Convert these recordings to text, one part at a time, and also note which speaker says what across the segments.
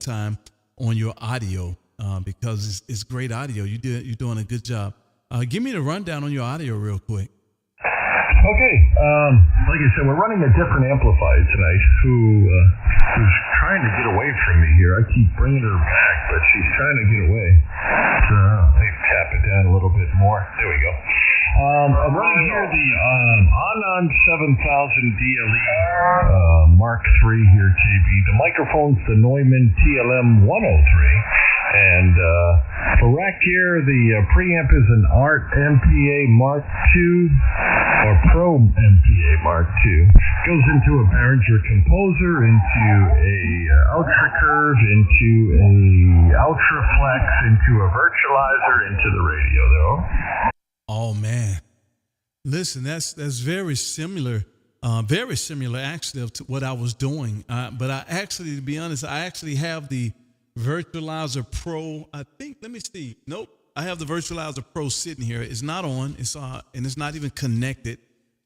Speaker 1: time on your audio because it's great audio. You're doing a good job. Give me the rundown on your audio real quick.
Speaker 2: Okay, like I said, we're running a different amplifier tonight who's trying to get away from me here. I keep bringing her back, but she's trying to get away. So let me tap it down a little bit more. There we go. I'm running here the Anon 7000 DLE Mark III here, KB. The microphone's the Neumann TLM 103. And for rack gear, the preamp is an Art MPA Mark II or Pro MPA Mark II. Goes into a Behringer Composer, into a Ultra Curve, into a Ultra Flex, into a virtualizer, into the radio though.
Speaker 1: Oh man, listen, that's very similar actually to what I was doing. But I actually, to be honest, I actually have the Virtualizer Pro. I think, let me see. Nope. I have the Virtualizer Pro sitting here. It's not on. And it's not even connected.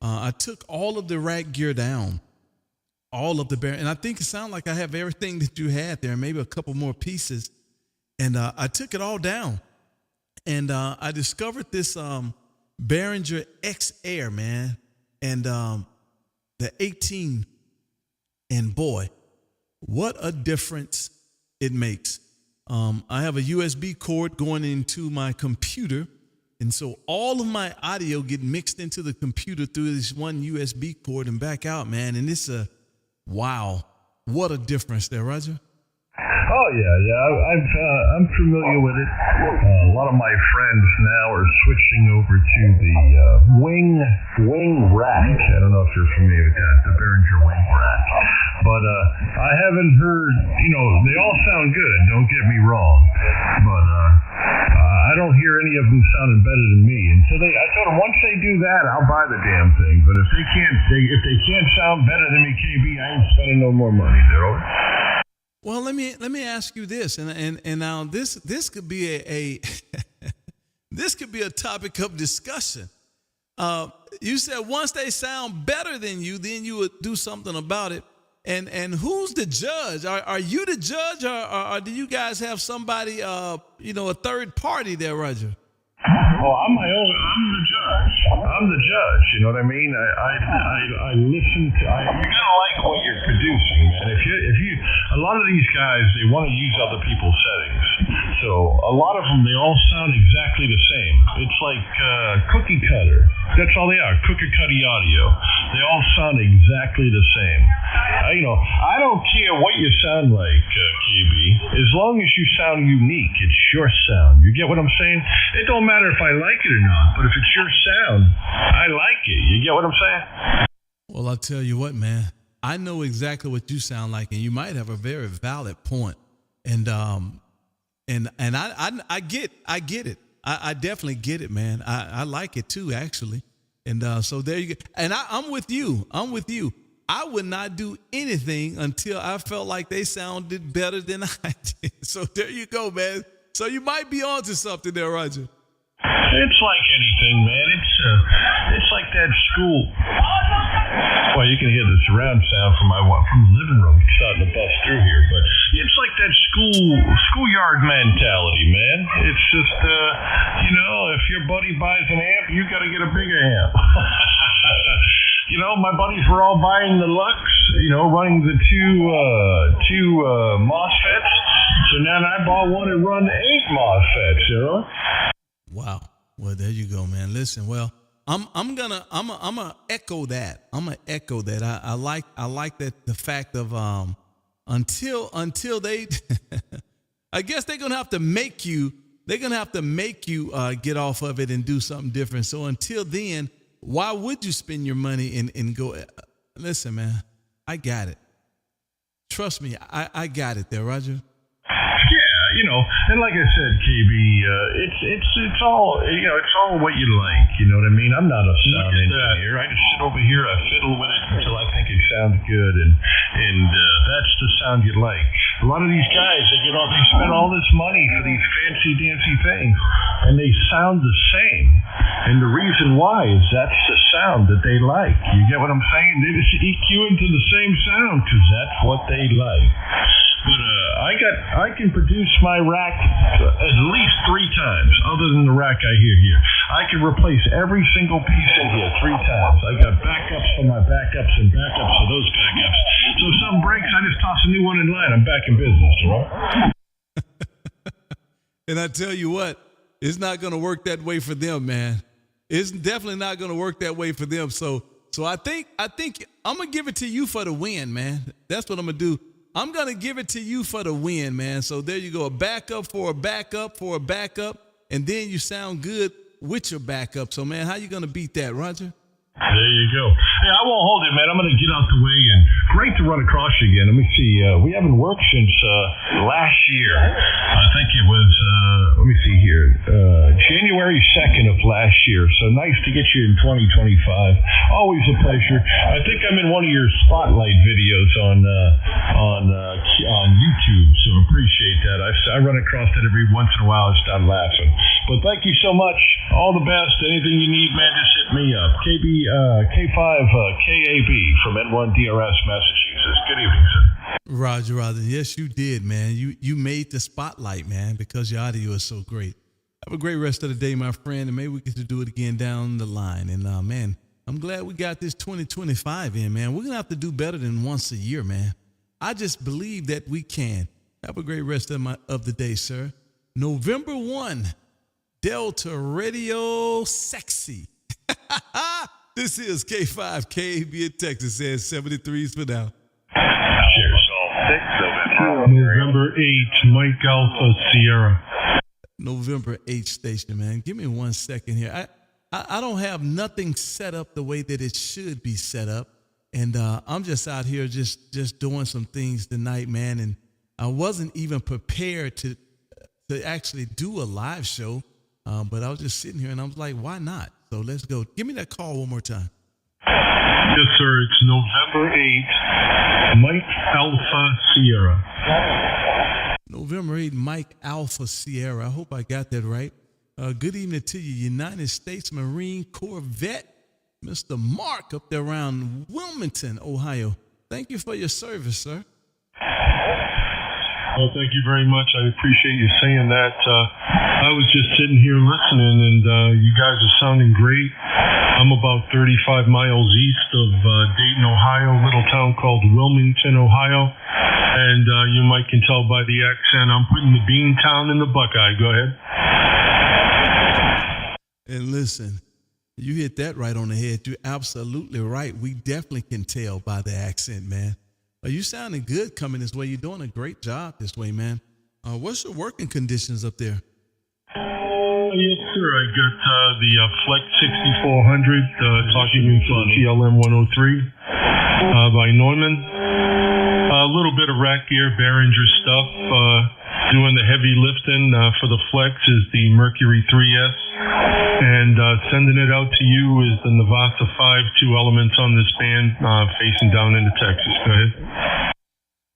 Speaker 1: I took all of the rack gear down, all of the and I think it sounded like I have everything that you had there, maybe a couple more pieces. And I took it all down, and I discovered this Behringer X Air, man, and the 18. And boy, what a difference it makes. I have a USB cord going into my computer, and so all of my audio get mixed into the computer through this one USB cord and back out, man. And it's wow, what a difference there, Roger.
Speaker 2: Oh yeah. I'm familiar with it. A lot of my friends now are switching over to the wing rack. I don't know if you're familiar with that, the Behringer wing rack. But I haven't heard. They all sound good. Don't get me wrong. But I don't hear any of them sounding better than me. And so I told them once they do that, I'll buy the damn thing. But if they can't sound better than me, KB, I ain't spending no more money, Daryl.
Speaker 1: Well, let me ask you this, and now this could be a this could be a topic of discussion. You said once they sound better than you, then you would do something about it. And who's the judge? Are you the judge, or do you guys have somebody, a third party there, Roger?
Speaker 2: Oh, I'm the judge. I'm the judge. You know what I mean? I listen to. You gotta like what you're producing, man. If you, a lot of these guys, they want to use other people's settings. So a lot of them, they all sound exactly the same. It's like cookie cutter. That's all they are. Cookie cutter audio. They all sound exactly the same. I don't care what you sound like, KB. As long as you sound unique, it's your sound. You get what I'm saying? It don't matter if I like it or not, but if it's your sound, I like it. You get what I'm saying?
Speaker 1: Well, I'll tell you what, man. I know exactly what you sound like, and you might have a very valid point. And I get it. I definitely get it, man. I like it too, actually. And so there you go. And I'm with you. I would not do anything until I felt like they sounded better than I did. So there you go, man. So you might be onto something there, Roger.
Speaker 2: It's like anything, man. It's like that school. Well, you can hear the surround sound from the living room starting to bust through here, but it's like that schoolyard mentality, man. It's just, if your buddy buys an amp, you got to get a bigger amp. My buddies were all buying the Lux, running the two MOSFETs. So now I bought one and run 8 MOSFETs,
Speaker 1: Wow. Well, there you go, man. Listen, well, I'm gonna echo that. I like that, the fact of until they I guess they're gonna have to make you get off of it and do something different. So until then, why would you spend your money and go? Listen, man, I got it. Trust me, I got it there, Roger.
Speaker 2: And like I said, KB, it's all what you like. You know what I mean? I'm not a sound engineer. I just sit over here, I fiddle with it until I think it sounds good, and that's the sound you like. A lot of these guys, they spend all this money for these fancy dancy things, and they sound the same. And the reason why is that's the sound that they like. You get what I'm saying? They just EQ into the same sound because that's what they like. But I can produce my rack at least 3 times, other than the rack I hear here. I can replace every single piece in here 3 times. I got backups for my backups and backups for those backups. So if something breaks, I just toss a new one in line. I'm back in business, right?
Speaker 1: And I tell you what, it's not going to work that way for them, man. It's definitely not going to work that way for them. So I think I'm going to give it to you for the win, man. That's what I'm going to do. I'm going to give it to you for the win, man. So there you go. A backup for a backup for a backup. And then you sound good with your backup. So, man, how you going to beat that, Roger?
Speaker 2: There you go. Hey, I won't hold it, man. I'm going to get out the way, and great to run across you again. Let me see. We haven't worked since last year. I think it was, let me see here, January 2nd of last year. So nice to get you in 2025. Always a pleasure. I think I'm in one of your spotlight videos on YouTube, so appreciate that. I run across that every once in a while. I start laughing. But thank you so much. All the best. Anything you need, man, just hit me up. K5 KAB from N1 DRS, Massachusetts. Good evening, sir.
Speaker 1: Roger. Yes, you did, man. You made the spotlight, man, because your audio is so great. Have a great rest of the day, my friend, and maybe we get to do it again down the line. And, man, I'm glad we got this 2025 in, man. We're going to have to do better than once a year, man. I just believe that we can. Have a great rest of the day, sir. November 1, Delta Radio Sexy. This is K5 KAB in Texas, says 73s for now.
Speaker 2: Cheers.
Speaker 3: November 8, Mike Alpha Sierra.
Speaker 1: November 8 station, man. Give me 1 second here. I don't have nothing set up the way that it should be set up. And I'm just out here just doing some things tonight, man. And I wasn't even prepared to actually do a live show. But I was just sitting here and I was like, why not? So let's go. Give me that call one more time.
Speaker 3: Yes, sir. It's November 8, Mike Alpha Sierra.
Speaker 1: November 8, Mike Alpha Sierra. I hope I got that right. Good evening to you, United States Marine Corps vet, Mr. Mark up there around Wilmington, Ohio. Thank you for your service, sir.
Speaker 3: Well, thank you very much. I appreciate you saying that. I was just sitting here listening, and you guys are sounding great. I'm about 35 miles east of Dayton, Ohio, a little town called Wilmington, Ohio. And you might can tell by the accent, I'm putting the bean town in the Buckeye. Go ahead.
Speaker 1: And listen, you hit that right on the head. You're absolutely right. We definitely can tell by the accent, man. You sounding good coming this way. You're doing a great job this way, man. What's your working conditions up there?
Speaker 3: Yes, sir. I got the Flex 6400 talking into the TLM 103 by Neumann. A little bit of rack gear, Behringer stuff. Doing the heavy lifting for the Flex is the Mercury 3S. And sending it out to you is the Navasa 5, 2 elements on this band facing down into Texas. Go ahead.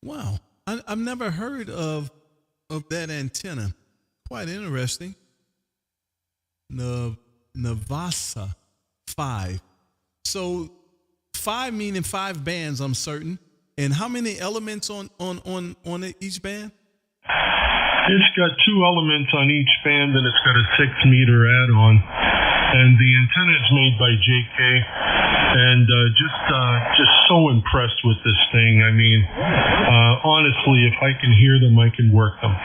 Speaker 1: Wow. I've never heard of that antenna. Quite interesting. Navasa 5. So 5 meaning 5 bands, I'm certain. And how many elements on each band?
Speaker 3: It's got 2 elements on each band, and it's got a 6-meter add-on. And the antenna is made by JK, and just so impressed with this thing. I mean, honestly, if I can hear them, I can work them.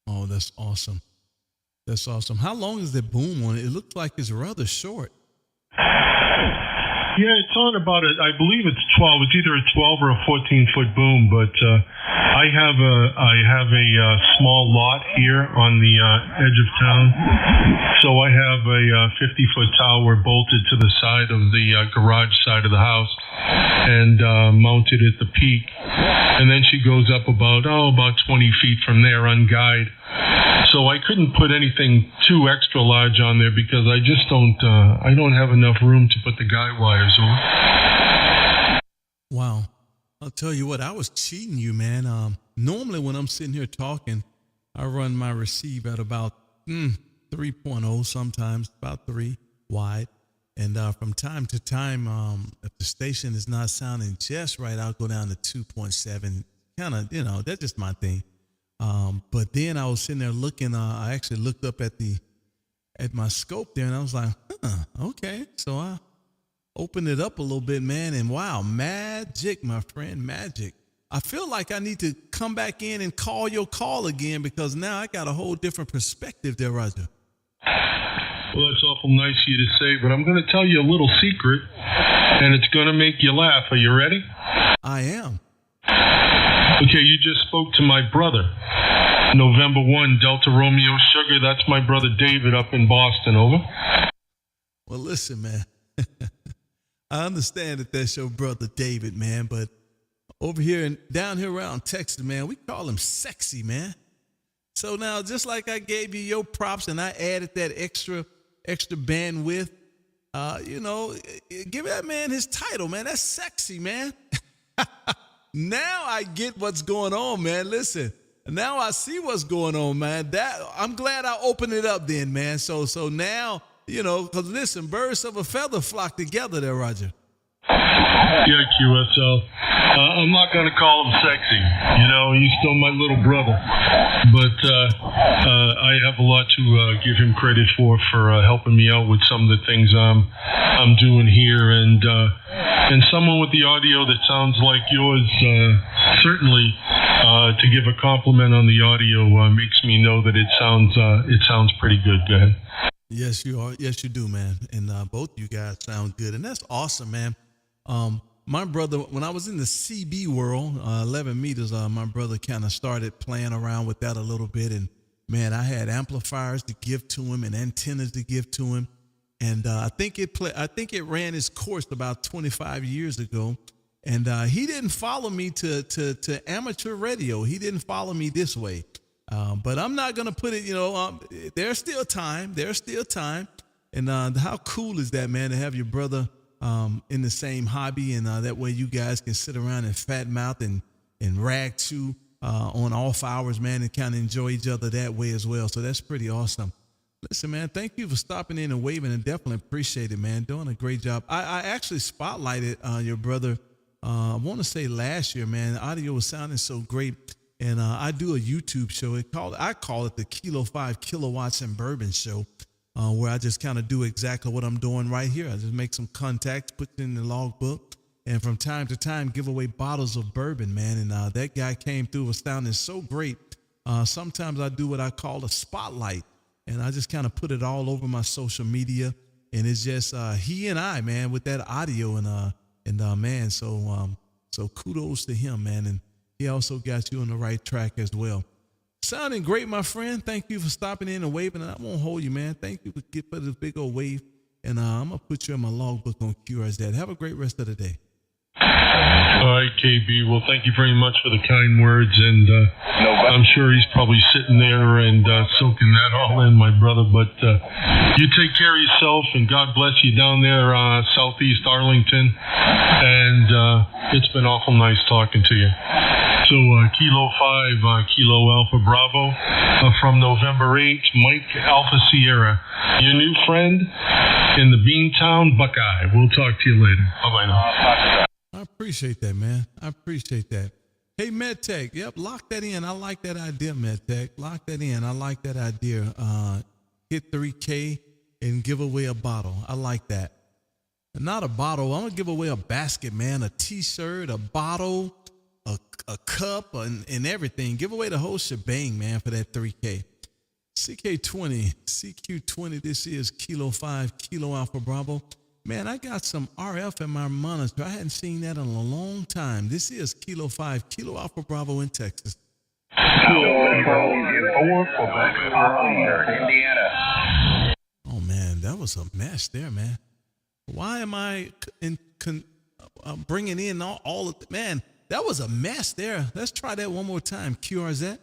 Speaker 1: Oh, that's awesome. That's awesome. How long is the boom on it? It looks like it's rather short.
Speaker 3: Yeah, it's on about I believe it's 12. It's either a 12 or a 14-foot boom, but I have a small lot here on the edge of town, so I have a 50-foot tower bolted to the side of the garage side of the house and mounted at the peak, and then she goes up about 20 feet from there unguyed. So I couldn't put anything too extra large on there because I just don't have enough room to put the guy wires on.
Speaker 1: Wow. I'll tell you what, I was cheating you, man. Normally when I'm sitting here talking, I run my receive at about 3.0, sometimes about 3 wide. And from time to time, if the station is not sounding just right, I'll go down to 2.7, kind of, that's just my thing. But then I was sitting there looking. I actually looked up at my scope there, and I was like, okay. So I opened it up a little bit, man, and wow, magic, my friend, magic. I feel like I need to come back in and call your call again, because now I got a whole different perspective there, Roger.
Speaker 3: Well, that's awful nice of you to say, but I'm going to tell you a little secret, and it's going to make you laugh. Are you ready?
Speaker 1: I am.
Speaker 3: Okay, you just spoke to my brother, November 1, Delta Romeo Sugar. That's my brother David up in Boston, over.
Speaker 1: Well, listen, man. I understand that that's your brother David, man, but over here and down here around Texas, man, we call him Sexy, man. So now, just like I gave you your props and I added that extra bandwidth, give that man his title, man. That's Sexy, man. Now I get what's going on, man. Listen, now I see what's going on, man. I'm glad I opened it up then, man. So now, because listen, birds of a feather flock together there, Roger.
Speaker 3: Yeah, QSO. I'm not going to call him Sexy. He's still my little brother. But I have a lot to give him credit for helping me out with some of the things I'm doing here. And someone with the audio that sounds like yours, certainly to give a compliment on the audio makes me know that it sounds pretty good. Go ahead.
Speaker 1: Yes, you are. Yes, you do, man. And both you guys sound good. And that's awesome, man. My brother, when I was in the CB world, 11 meters, my brother kind of started playing around with that a little bit. And man, I had amplifiers to give to him and antennas to give to him. And I think it ran its course about 25 years ago. And he didn't follow me to amateur radio. He didn't follow me this way. But I'm not going to put it, there's still time. There's still time. And how cool is that, man, to have your brother in the same hobby, and that way you guys can sit around and fat mouth and rag chew on off hours, man, and kind of enjoy each other that way as well. So that's pretty awesome. Listen, man, thank you for stopping in and waving, and definitely appreciate it, man. Doing a great job. I actually spotlighted your brother, I want to say last year, man. The audio was sounding so great. And I do a YouTube show. I call it the Kilowatts And Bourbon show. Where I just kind of do exactly what I'm doing right here. I just make some contacts, put it in the logbook, and from time to time give away bottles of bourbon, man. And that guy came through, was sounding so great. Sometimes I do what I call a spotlight, and I just kind of put it all over my social media. And it's just he and I, man, with that audio, and man, so kudos to him, man. And he also got you on the right track as well. Sounding great, my friend. Thank you for stopping in and waving. And I won't hold you, man. Thank you for this big old wave. And I'm going to put you in my logbook on QRZ. Have a great rest of the day.
Speaker 3: All right, KB. Well, thank you very much for the kind words. And I'm sure he's probably sitting there and soaking that all in, my brother. But you take care of yourself, and God bless you down there, Southeast Arlington. And it's been awful nice talking to you. So Kilo 5, Kilo Alpha Bravo, from November 8th, Mike Alpha Sierra, your new friend in the Beantown Buckeye. We'll talk to you later. Bye-bye now.
Speaker 1: I appreciate that, man. I appreciate that. Hey, MedTech, yep, lock that in. I like that idea, MedTech. Lock that in. I like that idea. Hit 3K and give away a bottle. I like that. And not a bottle. I'm going to give away a basket, man, a T-shirt, a bottle, a cup, and everything. Give away the whole shebang, man, for that 3K. CQ20, this is Kilo 5, Kilo Alpha Bravo. Man, I got some RF in my monitor. I hadn't seen that in a long time. This is Kilo 5, Kilo Alpha Bravo in Texas.
Speaker 2: Indiana.
Speaker 1: Oh, man, that was a mess there, man. Why am I bringing in all of the, man, that was a mess there. Let's try that one more time. QRZ.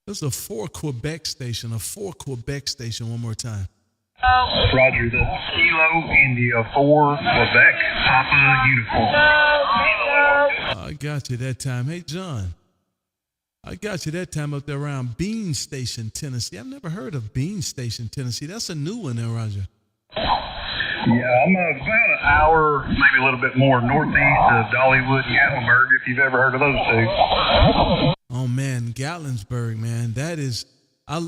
Speaker 1: This is a 4 Quebec station. One more time.
Speaker 2: Roger, that's Kilo India 4 Quebec Papa Uniform.
Speaker 1: I got you that time. Hey, John. I got you that time up there around Bean Station, Tennessee. I've never heard of Bean Station, Tennessee. That's a new one there, Roger.
Speaker 2: Yeah, I'm about an hour, maybe a little bit more northeast of Dollywood and Gatlinburg, if you've ever heard of those two.
Speaker 1: Oh man, Gatlinburg, man, that is, I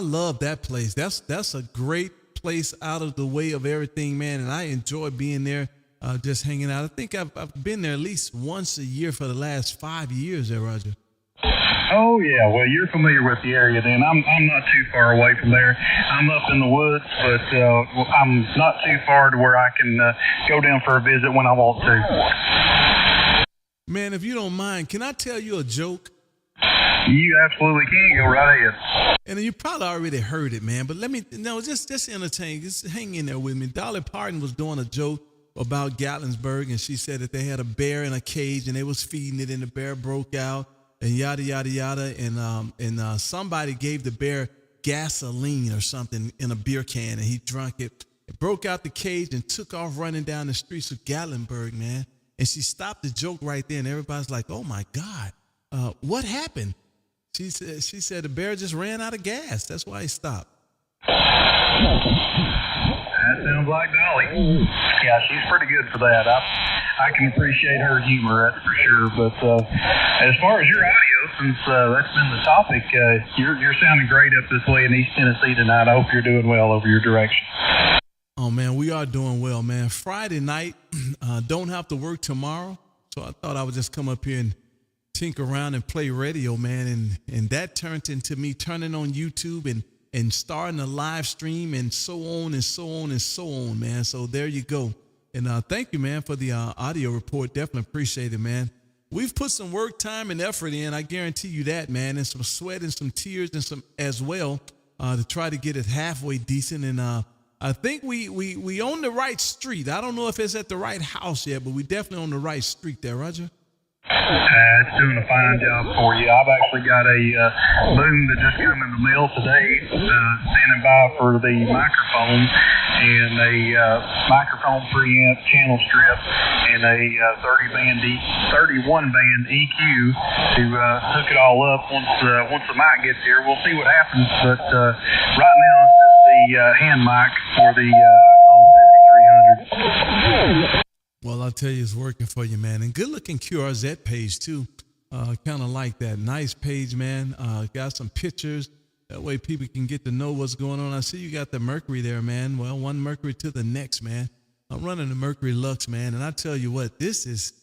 Speaker 1: love that place. That's a great place out of the way of everything, man, and I enjoy being there, just hanging out. I think I've been there at least once a year for the last 5 years there, Roger.
Speaker 2: Oh yeah, well you're familiar with the area then. I'm not too far away from there. I'm up in the woods, but I'm not too far to where I can go down for a visit when I want to.
Speaker 1: Man, if you don't mind, can I tell you a joke?
Speaker 2: You absolutely can. Go right ahead.
Speaker 1: And you probably already heard it, man, but just entertain, just hang in there with me. Dolly Parton was doing a joke about Gatlinburg, and she said that they had a bear in a cage and they was feeding it and the bear broke out and yada, yada, yada. And somebody gave the bear gasoline or something in a beer can and he drank it. It broke out the cage and took off running down the streets of Gatlinburg, man. And she stopped the joke right there and everybody's like, oh my God, what happened? She said the bear just ran out of gas. That's why he stopped.
Speaker 2: That sounds like Dolly. Yeah, she's pretty good for that. I can appreciate her humor, that's for sure. But as far as your audio, since that's been the topic, you're sounding great up this way in East Tennessee tonight. I hope you're doing well over your direction.
Speaker 1: Oh, man, we are doing well, man. Friday night, don't have to work tomorrow. So I thought I would just come up here and tinker around and play radio, man. And that turned into me turning on YouTube and starting a live stream and so on and so on and so on, man. So there you go. And thank you, man, for the audio report. Definitely appreciate it, man. We've put some work, time, and effort in. I guarantee you that, man. And some sweat and some tears and some as well to try to get it halfway decent. And I think we on the right street. I don't know if it's at the right house yet, but we definitely on the right street there, Roger.
Speaker 2: It's doing a fine job for you. I've actually got a boom that just came in the mail today, standing by for the microphone and a microphone preamp channel strip and a 31 band EQ to hook it all up once the mic gets here. We'll see what happens, but right now it's just the hand mic for the iPhone 5300.
Speaker 1: Well, I'll tell you, it's working for you, man. And good looking QRZ page, too. Kind of like that. Nice page, man. Got some pictures. That way people can get to know what's going on. I see you got the Mercury there, man. Well, one Mercury to the next, man. I'm running the Mercury Lux, man. And I tell you what, this is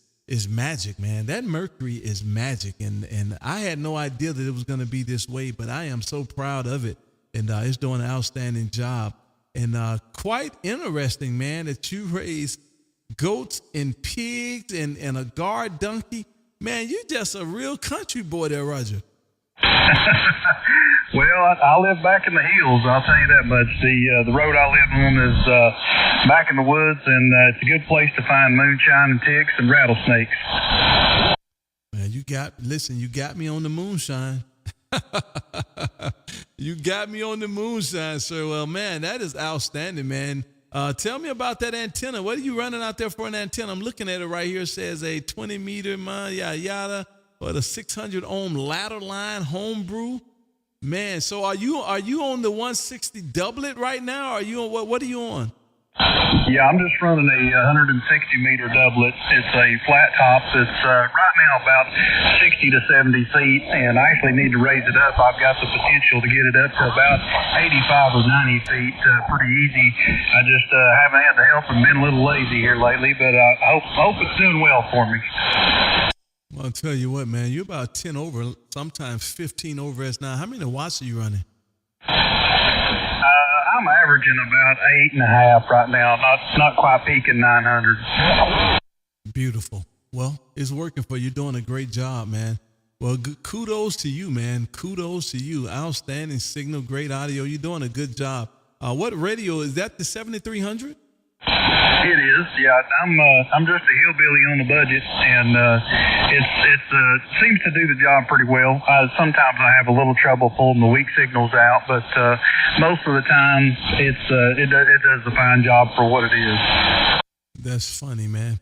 Speaker 1: magic, man. That Mercury is magic. And I had no idea that it was going to be this way, but I am so proud of it. And it's doing an outstanding job. And quite interesting, man, that you raised goats and pigs and a guard donkey. Man, you just a real country boy there, Roger.
Speaker 2: Well, I live back in the hills, I'll tell you that much. The road I live on is back in the woods, and it's a good place to find moonshine and ticks and rattlesnakes.
Speaker 1: Man, you got me on the moonshine. You got me on the moonshine, sir. Well, man, that is outstanding, man. Tell me about that antenna. What are you running out there for an antenna? I'm looking at it right here. It says a 20 meter, yada, yada, or the 600 ohm ladder line homebrew. Man, so are you on the 160 doublet right now? Or are you on what are you on?
Speaker 2: Yeah, I'm just running a 160 meter doublet. It's a flat top that's right now about 60 to 70 feet, and I actually need to raise it up. I've got the potential to get it up to about 85 or 90 feet pretty easy. I just haven't had the help and been a little lazy here lately, but I hope it's doing well for me.
Speaker 1: Well, I'll tell you what, man, you're about 10 over, sometimes 15 over as now. How many watts are you running?
Speaker 2: I'm averaging about 8.5 right now, not quite peaking 900.
Speaker 1: Beautiful. Well, it's working for you. You're doing a great job, man. Well, kudos to you, man. Kudos to you. Outstanding signal, great audio. You're doing a good job. What radio is that? The 7300?
Speaker 2: It is, yeah. I'm just a hillbilly on a budget, and it seems to do the job pretty well. Sometimes I have a little trouble pulling the weak signals out, but most of the time it does a fine job for what it is.
Speaker 1: That's funny, man.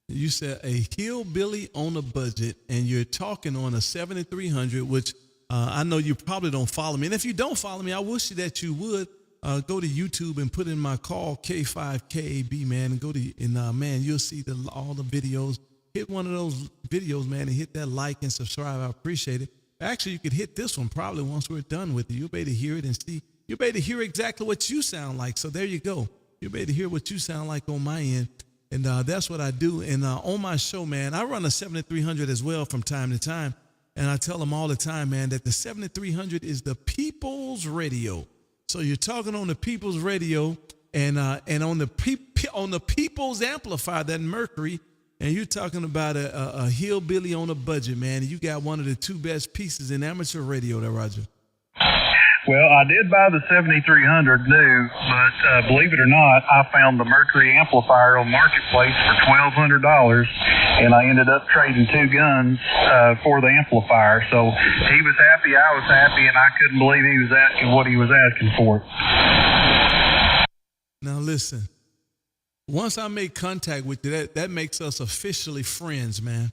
Speaker 1: You said a hillbilly on a budget, and you're talking on a 7300, which I know you probably don't follow me. And if you don't follow me, I wish that you would. go to YouTube and put in my call K5KAB, man, and man, you'll see all the videos. Hit one of those videos, man, and hit that like and subscribe. I appreciate it. Actually, you could hit this one probably once we're done with it. You'll be able to hear it and see. You'll be able to hear exactly what you sound like. So there you go. You'll be able to hear what you sound like on my end. And that's what I do. And on my show, man, I run a 7300 as well from time to time. And I tell them all the time, man, that the 7300 is the people's radio. So you're talking on the people's radio and on the people's amplifier, that Mercury, and you're talking about a hillbilly on a budget, man. You got one of the two best pieces in amateur radio there, Roger.
Speaker 4: Well, I did buy the 7300 new, but believe it or not, I found the Mercury amplifier on Marketplace for $1,200, and I ended up trading two guns for the amplifier. So he was happy, I was happy, and I couldn't believe he was asking what he was asking for.
Speaker 1: Now listen, once I make contact with you, that makes us officially friends, man.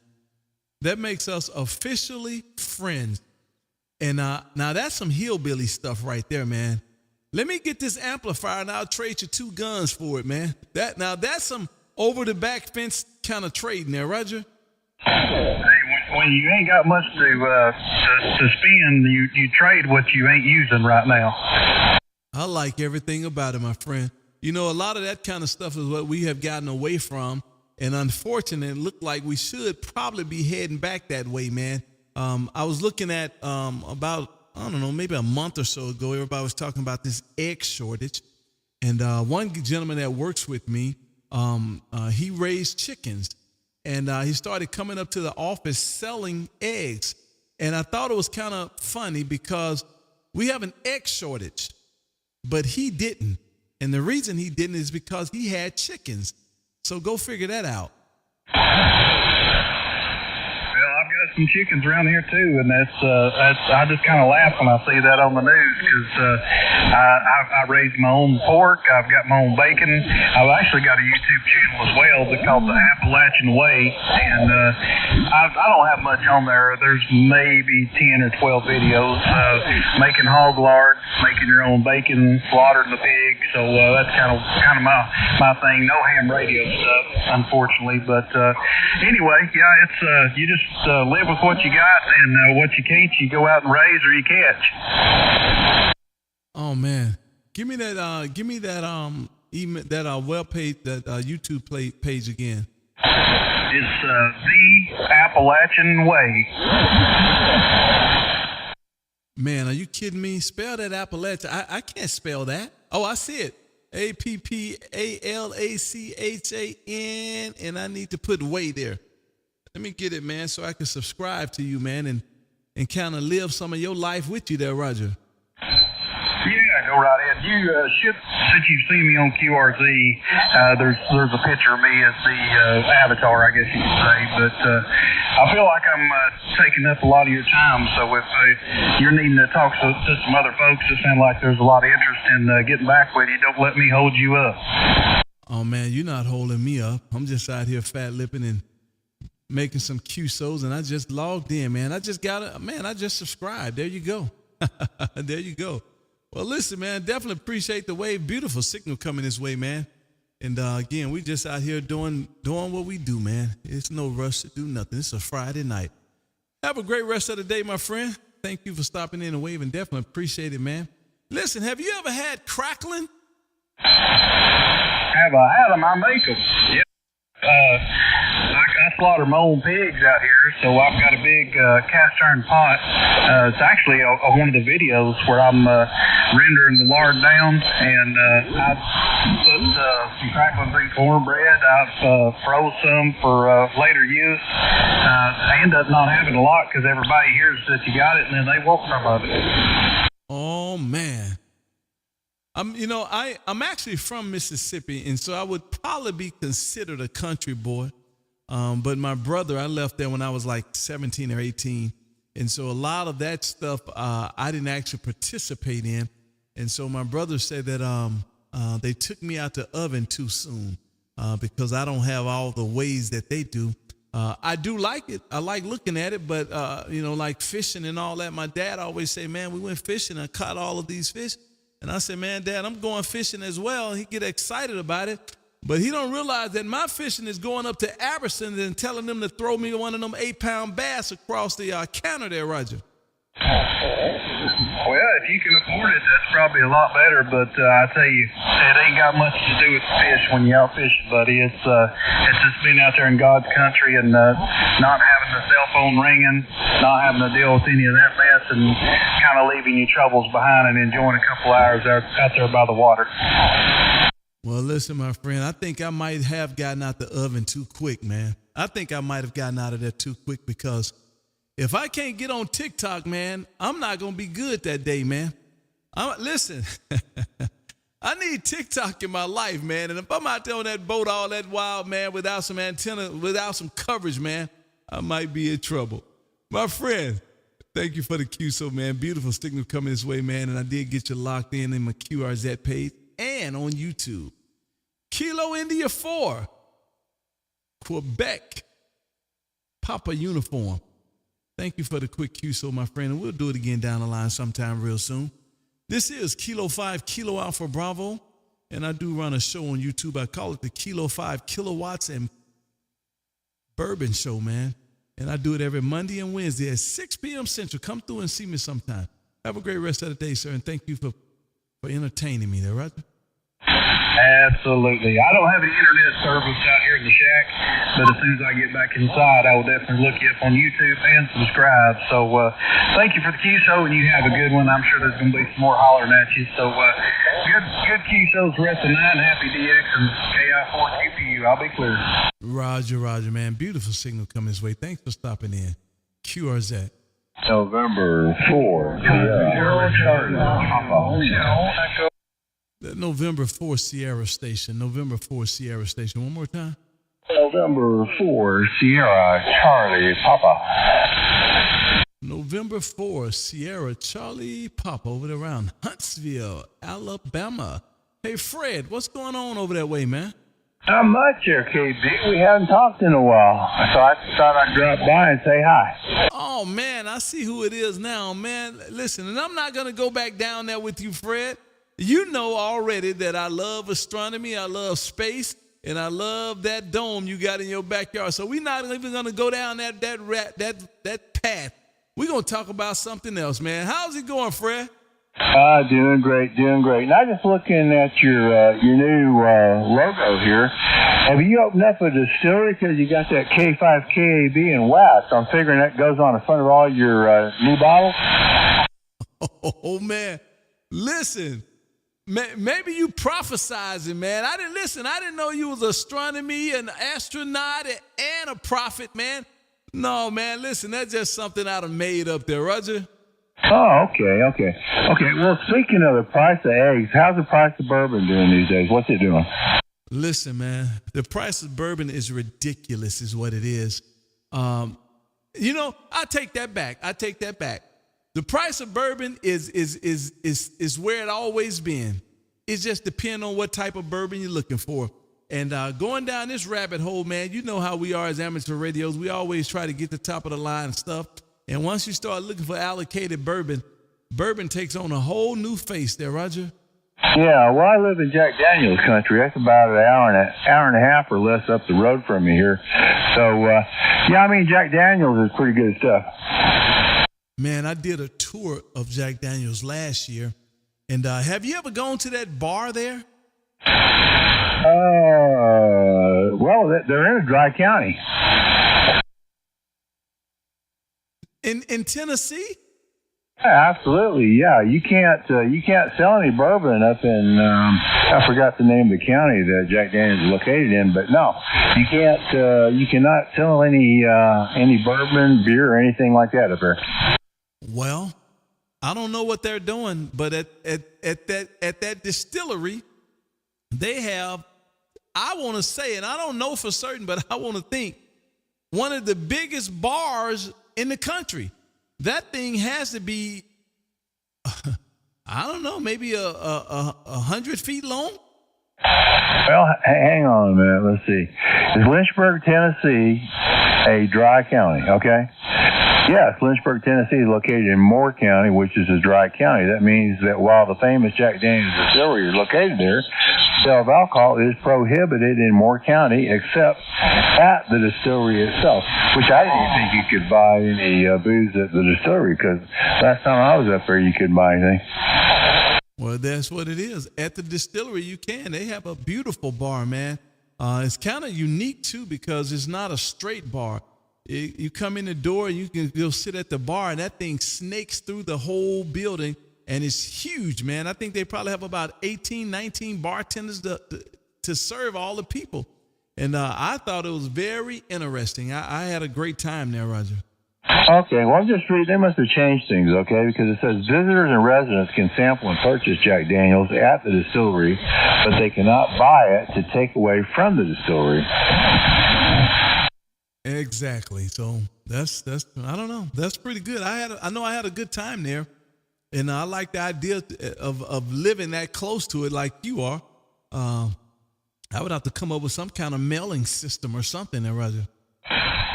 Speaker 1: That makes us officially friends. And now that's some hillbilly stuff right there, man. Let me get this amplifier and I'll trade you two guns for it, man. That's some over the back fence kind of trading there, Roger.
Speaker 4: Hey, when you ain't got much to spend, you trade what you ain't using right now.
Speaker 1: I like everything about it, my friend. You know, a lot of that kind of stuff is what we have gotten away from. And unfortunately, it looked like we should probably be heading back that way, man. I was looking at about, I don't know, maybe a month or so ago, everybody was talking about this egg shortage. And one gentleman that works with me, he raised chickens. And he started coming up to the office selling eggs. And I thought it was kind of funny because we have an egg shortage, but he didn't. And the reason he didn't is because he had chickens. So go figure that out.
Speaker 4: Some chickens around here too, and that's I just kind of laugh when I see that on the news because I raise my own pork. I've got my own bacon. I've actually got a YouTube channel as well that's called the Appalachian Way, and I don't have much on there. There's maybe 10 or 12 videos making hog lard, making your own bacon, slaughtering the pig. So that's kind of my thing. No ham radio stuff, unfortunately, but anyway, yeah, it's you just live with what you got, and what you can't, you go out and raise or you catch.
Speaker 1: Oh man, give me that email, that web page, that YouTube page again.
Speaker 4: It's the Appalachian Way.
Speaker 1: Man, are you kidding me? Spell that Appalachian. I can't spell that. Oh, I see it. APPALACHAN, and I need to put way there. Let me get it, man, so I can subscribe to you, man, and kind of live some of your life with you there, Roger.
Speaker 4: Yeah, go right ahead. You should, since you've seen me on QRZ, there's a picture of me as the avatar, I guess you could say. But I feel like I'm taking up a lot of your time. So if you're needing to talk to some other folks, it sounds like there's a lot of interest in getting back with you. Don't let me hold you up.
Speaker 1: Oh, man, you're not holding me up. I'm just out here fat-lipping and making some QSOs, and I just logged in, man. I just subscribed. There you go. There you go. Well, listen, man, definitely appreciate the wave. Beautiful signal coming this way, man. And again, we just out here doing what we do, man. It's no rush to do nothing. It's a Friday night. Have a great rest of the day, my friend. Thank you for stopping in and waving. Definitely appreciate it, man. Listen, have you ever had crackling?
Speaker 4: Have I had them? I make them. Yep. I slaughter my own pigs out here, so I've got a big cast iron pot. It's actually one of the videos where I'm rendering the lard down, and I've put some crackling through cornbread. I've froze some for later use. I end up not having a lot because everybody hears that you got it, and then they want some of it.
Speaker 1: Oh, man. I'm actually from Mississippi, and so I would probably be considered a country boy. But my brother, I left there when I was like 17 or 18. And so a lot of that stuff I didn't actually participate in. And so my brother said that they took me out the oven too soon because I don't have all the ways that they do. I do like it. I like looking at it, but, like fishing and all that. My dad always say, man, we went fishing and I caught all of these fish. And And I said, man, Dad, I'm going fishing as well. He get excited about it. But he don't realize that my fishing is going up to Aberson and telling them to throw me one of them 8-pound bass across the counter there, Roger.
Speaker 4: Well, if you can afford it, that's probably a lot better. But I tell you, it ain't got much to do with the fish when you're out fishing, buddy. It's just being out there in God's country and not having the cell phone ringing, not having to deal with any of that mess, and kind of leaving your troubles behind and enjoying a couple hours out there by the water.
Speaker 1: Well, listen, my friend, I think I might have gotten out the oven too quick, man. I think I might have gotten out of there too quick because if I can't get on TikTok, man, I'm not going to be good that day, man. Listen, I need TikTok in my life, man. And if I'm out there on that boat all that wild, man, without some antenna, without some coverage, man, I might be in trouble. My friend, thank you for the QSO, man. Beautiful signal coming this way, man. And I did get you locked in my QRZ page and on YouTube. Kilo India 4, Quebec, Papa uniform. Thank you for the quick QSO, my friend, and we'll do it again down the line sometime real soon. This is Kilo 5 Kilo Alpha Bravo, and I do run a show on YouTube. I call it the Kilo 5 Kilowatts And Bourbon Show, man, and I do it every Monday and Wednesday at 6 p.m. Central. Come through and see me sometime. Have a great rest of the day, sir, and thank you for entertaining me there, Roger.
Speaker 4: Absolutely. I don't have any internet service out here in the shack, but as soon as I get back inside, I will definitely look you up on YouTube and subscribe. So thank you for the QSO, and you have a good one. I'm sure there's going to be some more hollering at you. So good QSOs rest of the night. Happy DX and KI4QPU. I'll be clear.
Speaker 1: Roger, man. Beautiful signal coming this way. Thanks for stopping in. QRZ.
Speaker 2: November 4.
Speaker 1: The November 4 Sierra Station. November 4 Sierra Station. One more time.
Speaker 2: November 4 Sierra Charlie Papa.
Speaker 1: November 4 Sierra Charlie Papa over there around Huntsville, Alabama. Hey, Fred, what's going on over that way, man?
Speaker 5: Not much here, KB. We haven't talked in a while, so I thought I'd drop by and say hi.
Speaker 1: Oh, man, I see who it is now, man. Listen, and I'm not going to go back down there with you, Fred. You know already that I love astronomy, I love space, and I love that dome you got in your backyard. So we're not even going to go down that path. We're going to talk about something else, man. How's it going, Fred?
Speaker 5: Doing great. And I'm just looking at your new logo here. Have you opened up a distillery because you got that K5KAB in wax? I'm figuring that goes on the front of all your new bottles.
Speaker 1: Oh, man. Listen. Maybe you prophesizing, man. I didn't know you was astronomy, an astronaut, and a prophet, man. No, man, listen, that's just something I'd have made up there, Roger.
Speaker 5: Oh, okay. Well, speaking of the price of eggs, how's the price of bourbon doing these days? What's it doing?
Speaker 1: Listen, man, the price of bourbon is ridiculous is what it is. I take that back. The price of bourbon is where it always been. It just depends on what type of bourbon you're looking for. And going down this rabbit hole, man, you know how we are as amateur radios. We always try to get the top of the line stuff. And once you start looking for allocated bourbon takes on a whole new face there, Roger.
Speaker 5: Yeah, well, I live in Jack Daniels country. That's about an hour and a half or less up the road from me here. So, Jack Daniels is pretty good stuff.
Speaker 1: Man, I did a tour of Jack Daniels last year. And have you ever gone to that bar there?
Speaker 5: Well, they're in a dry county.
Speaker 1: In Tennessee?
Speaker 5: Yeah, absolutely. Yeah, you can't sell any bourbon up in I forgot the name of the county that Jack Daniels is located in, but no, you can't. You cannot sell any bourbon, beer, or anything like that up there.
Speaker 1: Well, I don't know what they're doing, but at that distillery, they have, I want to say, and I don't know for certain, but I want to think, one of the biggest bars in the country. That thing has to be, I don't know, maybe 100 feet long.
Speaker 5: Well, hang on a minute. Let's see. Is Lynchburg, Tennessee, a dry county? Okay. Yes, Lynchburg, Tennessee is located in Moore County, which is a dry county. That means that while the famous Jack Daniel's distillery is located there, sale of alcohol is prohibited in Moore County except at the distillery itself, which I didn't think you could buy any booze at the distillery, because last time I was up there you couldn't buy anything.
Speaker 1: Well, that's what it is. At the distillery, you can. They have a beautiful bar, man. It's kind of unique, too, because it's not a straight bar. You come in the door, you can go sit at the bar, and that thing snakes through the whole building, and it's huge, man. I think they probably have about 18, 19 bartenders to serve all the people. And I thought it was very interesting. I had a great time there, Roger.
Speaker 5: Okay, well, I'm just reading. They must have changed things, okay, because it says visitors and residents can sample and purchase Jack Daniel's at the distillery, but they cannot buy it to take away from the distillery.
Speaker 1: Exactly. So that's I don't know. That's pretty good. I know I had a good time there, and I like the idea of living that close to it, like you are. I would have to come up with some kind of mailing system or something there, Roger.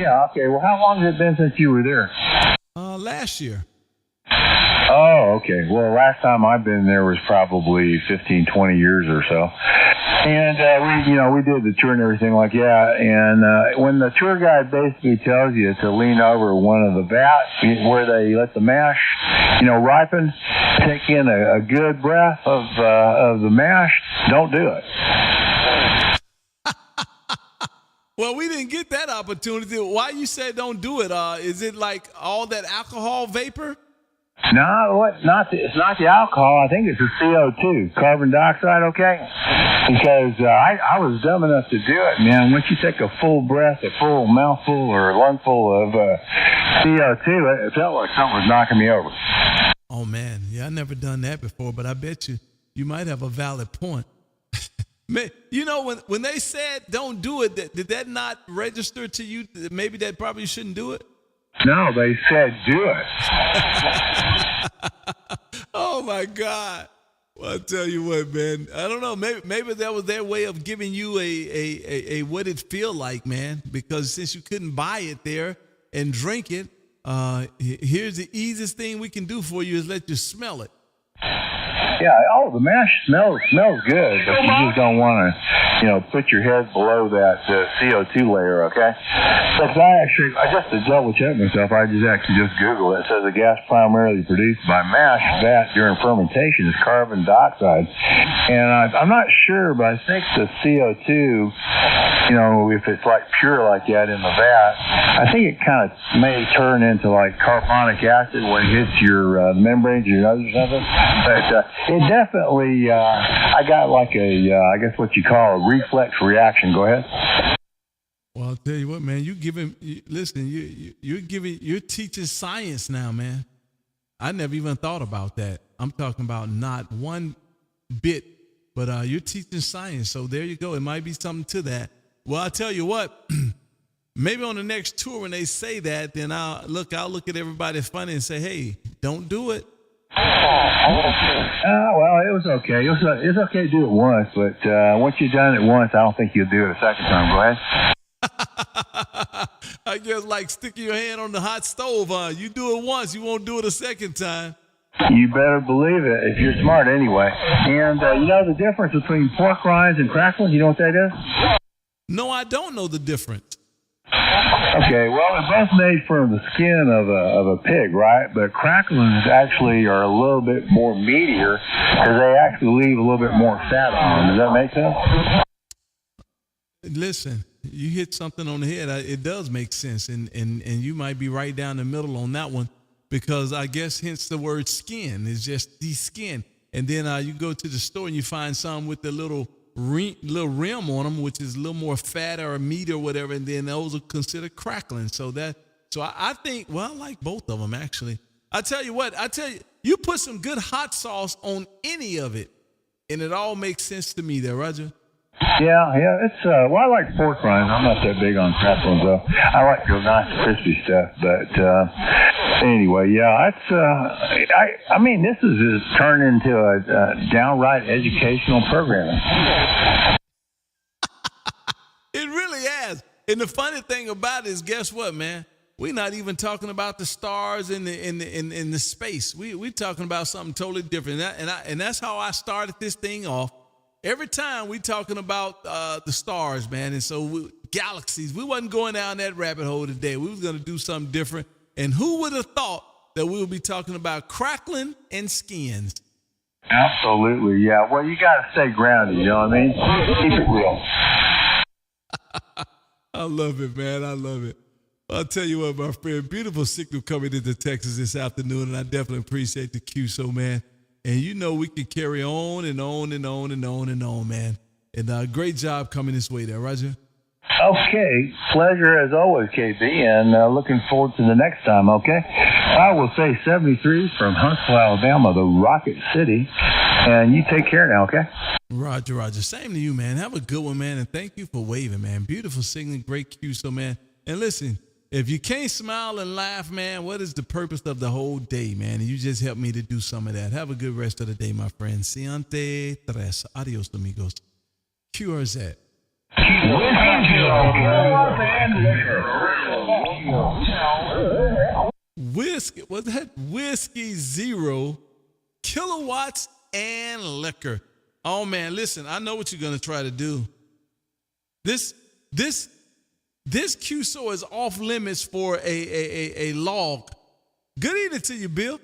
Speaker 5: Yeah. Okay. Well, how long has it been since you were there?
Speaker 1: Last year.
Speaker 5: Oh, okay. Well, last time I've been there was probably 15, 20 years or so. And we did the tour and everything like that. And when the tour guide basically tells you to lean over one of the vats where they let the mash, ripen, take in a good breath of the mash, don't do it.
Speaker 1: Well, we didn't get that opportunity. Why you said don't do it? Is it like all that alcohol vapor?
Speaker 5: No, it's not the alcohol. I think it's the CO2, carbon dioxide, okay? Because I was dumb enough to do it, man. Once you take a full breath, a full mouthful or a lungful of CO2, it felt like something was knocking me over.
Speaker 1: Oh, man. Yeah, I never done that before, but I bet you might have a valid point. When they said don't do it, did that not register to you? Maybe that probably shouldn't do it?
Speaker 5: No, they said do it.
Speaker 1: Oh, my God. Well, I tell you what, man. I don't know. Maybe that was their way of giving you a what it feel like, man. Because since you couldn't buy it there and drink it, here's the easiest thing we can do for you is let you smell it.
Speaker 5: Yeah, the mash smells good, but you just don't want to, put your head below that CO2 layer, okay? Because I just to double check myself, I just Googled it. It says the gas primarily produced by mash vat during fermentation is carbon dioxide. And I'm not sure, but I think the CO2, if it's like pure like that in the vat, I think it kind of may turn into like carbonic acid when it hits your membranes, your nose or something. But it definitely, I got like I guess what you call a reflex reaction. Go ahead.
Speaker 1: Well, I'll tell you what, man, you're teaching science now, man. I never even thought about that. I'm talking about not one bit, but you're teaching science. So there you go. It might be something to that. Well, I'll tell you what, maybe on the next tour when they say that, then I'll look at everybody funny and say, hey, don't do it.
Speaker 5: Well, it was okay. It's okay to do it once, but once you've done it once, I don't think you'll do it a second time. Go ahead.
Speaker 1: I guess like sticking your hand on the hot stove, huh? You do it once, you won't do it a second time.
Speaker 5: You better believe it if you're smart anyway. And the difference between pork rinds and cracklings? You know what that is?
Speaker 1: No, I don't know the difference.
Speaker 5: Okay, well, they're both made from the skin of a pig, right? But cracklings actually are a little bit more meatier because they actually leave a little bit more fat on them. Does that make sense?
Speaker 1: Listen, you hit something on the head. It does make sense, and you might be right down the middle on that one because I guess hence the word skin is just the skin. And then you go to the store and you find some with the little rim on them, which is a little more fat or meat or whatever, and then those are considered crackling. So I think, well, I like both of them actually. I tell you, you put some good hot sauce on any of it, and it all makes sense to me there, Roger.
Speaker 5: Yeah, it's well, I like pork rinds. I'm not that big on cracklings though. I like the nice crispy stuff, but anyway, yeah, it's I mean, this is turned into a downright educational program.
Speaker 1: It really has. And the funny thing about it is, guess what, man? we're not even talking about the stars in the space. We're talking about something totally different. And that's how I started this thing off. Every time we talking about the stars, man. And so galaxies, we wasn't going down that rabbit hole today. We was going to do something different. And who would have thought that we would be talking about crackling and skins?
Speaker 5: Absolutely, yeah. Well, you got to stay grounded, you know what I mean? Keep it real.
Speaker 1: I love it, man. I love it. I'll tell you what, my friend, beautiful signal coming into Texas this afternoon, and I definitely appreciate the QSO, man. And you know we can carry on and on and on and on and on, man. And great job coming this way there, Roger.
Speaker 5: Okay, pleasure as always, KB, and looking forward to the next time, okay? I will say 73 from Huntsville, Alabama, the Rocket City, and you take care now, okay?
Speaker 1: Roger, Roger. Same to you, man. Have a good one, man, and thank you for waving, man. Beautiful signaling, great QSO, man. And listen, if you can't smile and laugh, man, what is the purpose of the whole day, man? And you just helped me to do some of that. Have a good rest of the day, my friend. Siante tres. Adios, amigos. QRZ. Whiskey, was that Whiskey Zero, Kilowatts and Liquor. Oh man, listen, I know what you're gonna try to do. This QSO is off limits for a log. Good evening to you, Bill.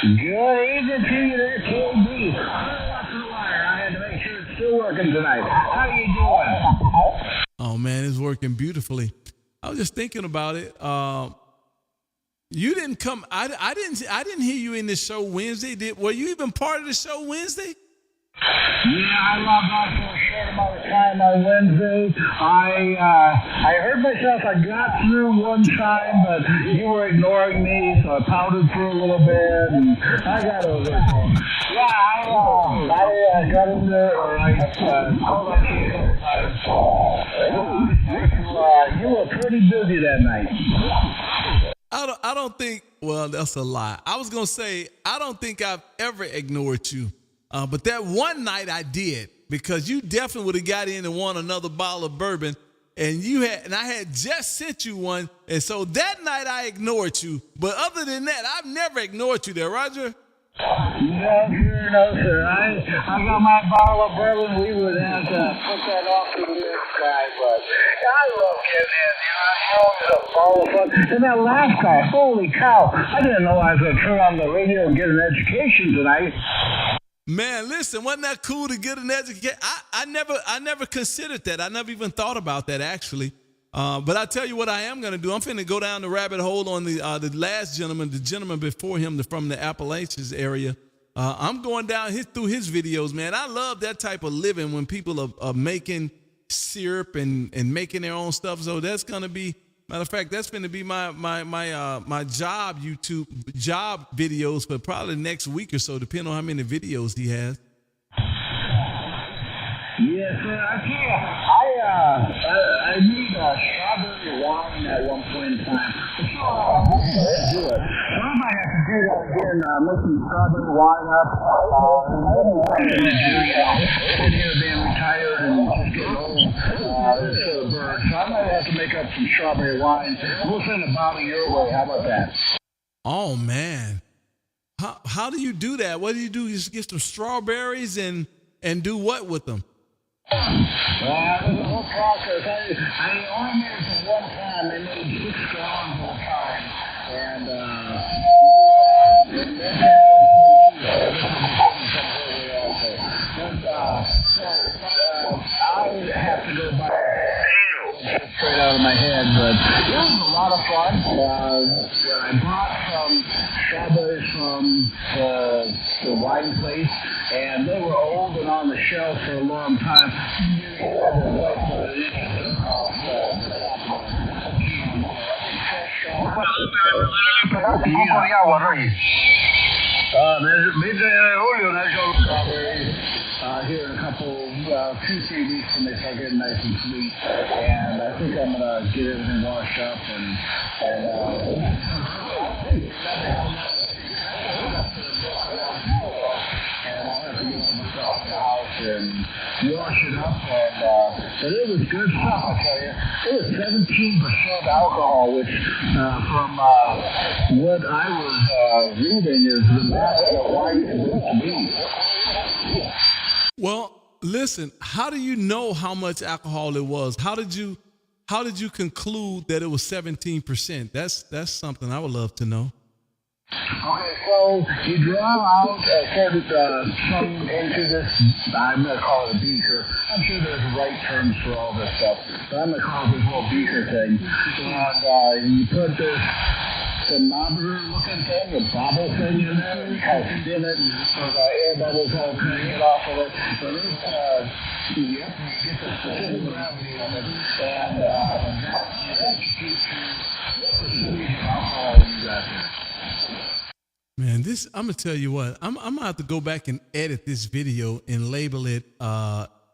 Speaker 6: Good evening to you there, KB. I had to make sure it's still working tonight. How you doing?
Speaker 1: Oh man, it's working beautifully. I was just thinking about it. You didn't come. I didn't hear you in the show Wednesday. Were you even part of the show Wednesday?
Speaker 6: Yeah, I logged on for a short amount of time on Wednesday. I heard myself. I got through one time, but you were ignoring me, so I pounded through a little bit, and I got over it. Yeah, I got in there. You were pretty busy that night.
Speaker 1: I don't think. Well, that's a lie. I was gonna say I don't think I've ever ignored you. But that one night I did, because you definitely would have got in and won another bottle of bourbon, and I had just sent you one, and so that night I ignored you. But other than that, I've never ignored you there, Roger.
Speaker 6: No, sir. I got my bottle of bourbon. We would have to put that off to the next guy, but I love getting in. I always a ball of fun. And that last guy, holy cow! I didn't know I was going to turn on the radio and get an education tonight.
Speaker 1: Man, listen, wasn't that cool to get an education? I never considered that. I never even thought about that, actually. But I tell you what I am going to do. I'm finna go down the rabbit hole on the last gentleman, the gentleman before him from the Appalachian area. I'm going down through his videos, man. I love that type of living when people are making syrup and making their own stuff. So that's going to be, matter of fact, that's going to be my job job videos for probably next week or so, depending on how many videos he has.
Speaker 6: Yes, sir. I tell you, I need strawberry wine at one point in time. I do it. So I might have to do that again. Make some strawberry wine up. Sitting here being retired and just getting old. So I might have to make up some strawberry wine. We'll send a bottle your way. How about that?
Speaker 1: Oh man, how do you do that? What do? You just get some strawberries and do what with them?
Speaker 6: There's a whole process. I only made it for one time. They made 6 gallons at a time. And I have to go by straight out of my head, but it was a lot of fun. I bought some strawberries from the wine place, and they were old and on the shelf for a long time. Julio National Strawberries here in a couple, 2-3 weeks when they start getting nice and sweet. And I think I'm going to get everything washed up and I'll have to get myself to the house and wash it up, but it was good stuff, I tell you. It was 17% alcohol, which from what I was reading is the best wine to be.
Speaker 1: Well, listen, how do you know how much alcohol it was? How did you conclude that it was 17%? That's something I would love to know.
Speaker 6: Okay, so you draw out some into this, I'm going to call it a beaker. I'm sure there's right terms for all this stuff, but I'm going to call it this little beaker thing. And you put this thermometer-looking thing, a bobble thing in there, and you kind of spin it, so the air bubbles all kind of get off of it. So this, you get the specific gravity of it, and that keeps you alcohol you got there.
Speaker 1: Man, I'm gonna tell you what, I'm gonna have to go back and edit this video and label it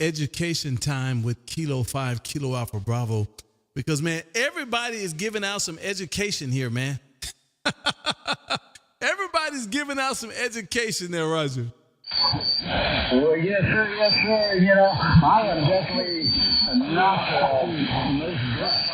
Speaker 1: education time with Kilo 5 Kilo Alpha Bravo, because man, everybody is giving out some education here, man. Everybody's giving out some education there, Roger.
Speaker 6: Well, yes, sir, yes, sir. You know, I am definitely not most dressed.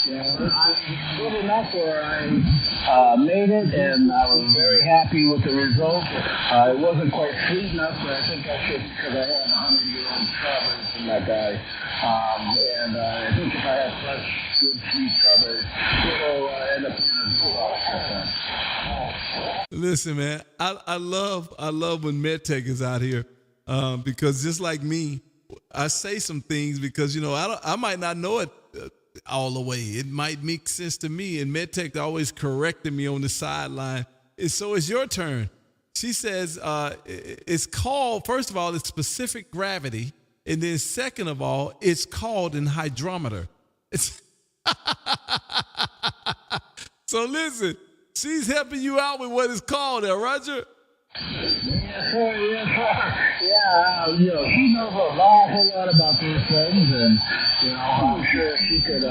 Speaker 6: I'm good enough where I made it, and I was very happy with the result. It wasn't quite sweet enough, but I think I should, because I had 100-year-old strawberries from that guy. And I think if I have fresh, good, sweet strawberries, it'll end up being a good lot.
Speaker 1: Listen, man, I love when MedTech is out here, because just like me, I say some things because, you know, I might not know it all the way. It might make sense to me, and MedTech always correcting me on the sideline. And so it's your turn. She says it's called, first of all, it's specific gravity, and then second of all, it's called an hydrometer. So listen, she's helping you out with what it's called there, Roger.
Speaker 6: Yes, sir, yes, sir. Yeah, you know, she knows an awful lot about these things, and, you know, I'm sure she could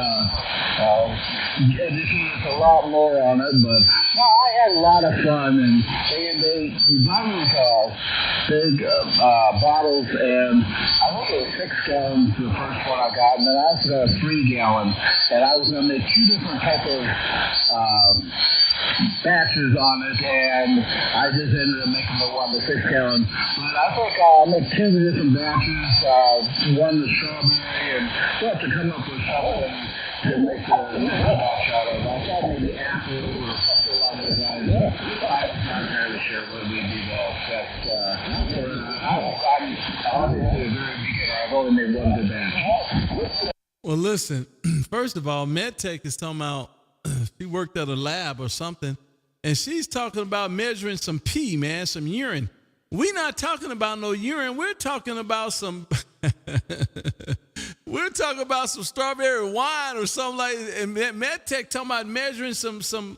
Speaker 6: educate us a lot more on it, but, no, I had a lot of fun, and they buy these big bottles, and I think it was 6 gallons the first one I got, and then I also got a 3-gallon, and I was going to make 2 different types of batches on it, and I just ended up making the 1 to 6 gallon. But I think I'll make 2 different batches, 1 the strawberry, and we'll have to come up with something to make the batch out of. I thought maybe apple or something along those lines. I'm not entirely sure what we do though. I'm obviously a very beginner. I've only made 1 good batch.
Speaker 1: Well, listen, first of all, MedTech is talking about she worked at a lab or something, and she's talking about measuring some pee, man, some urine. We're not talking about no urine. We're talking about some we're talking about some strawberry wine or something like that. And MedTech talking about measuring some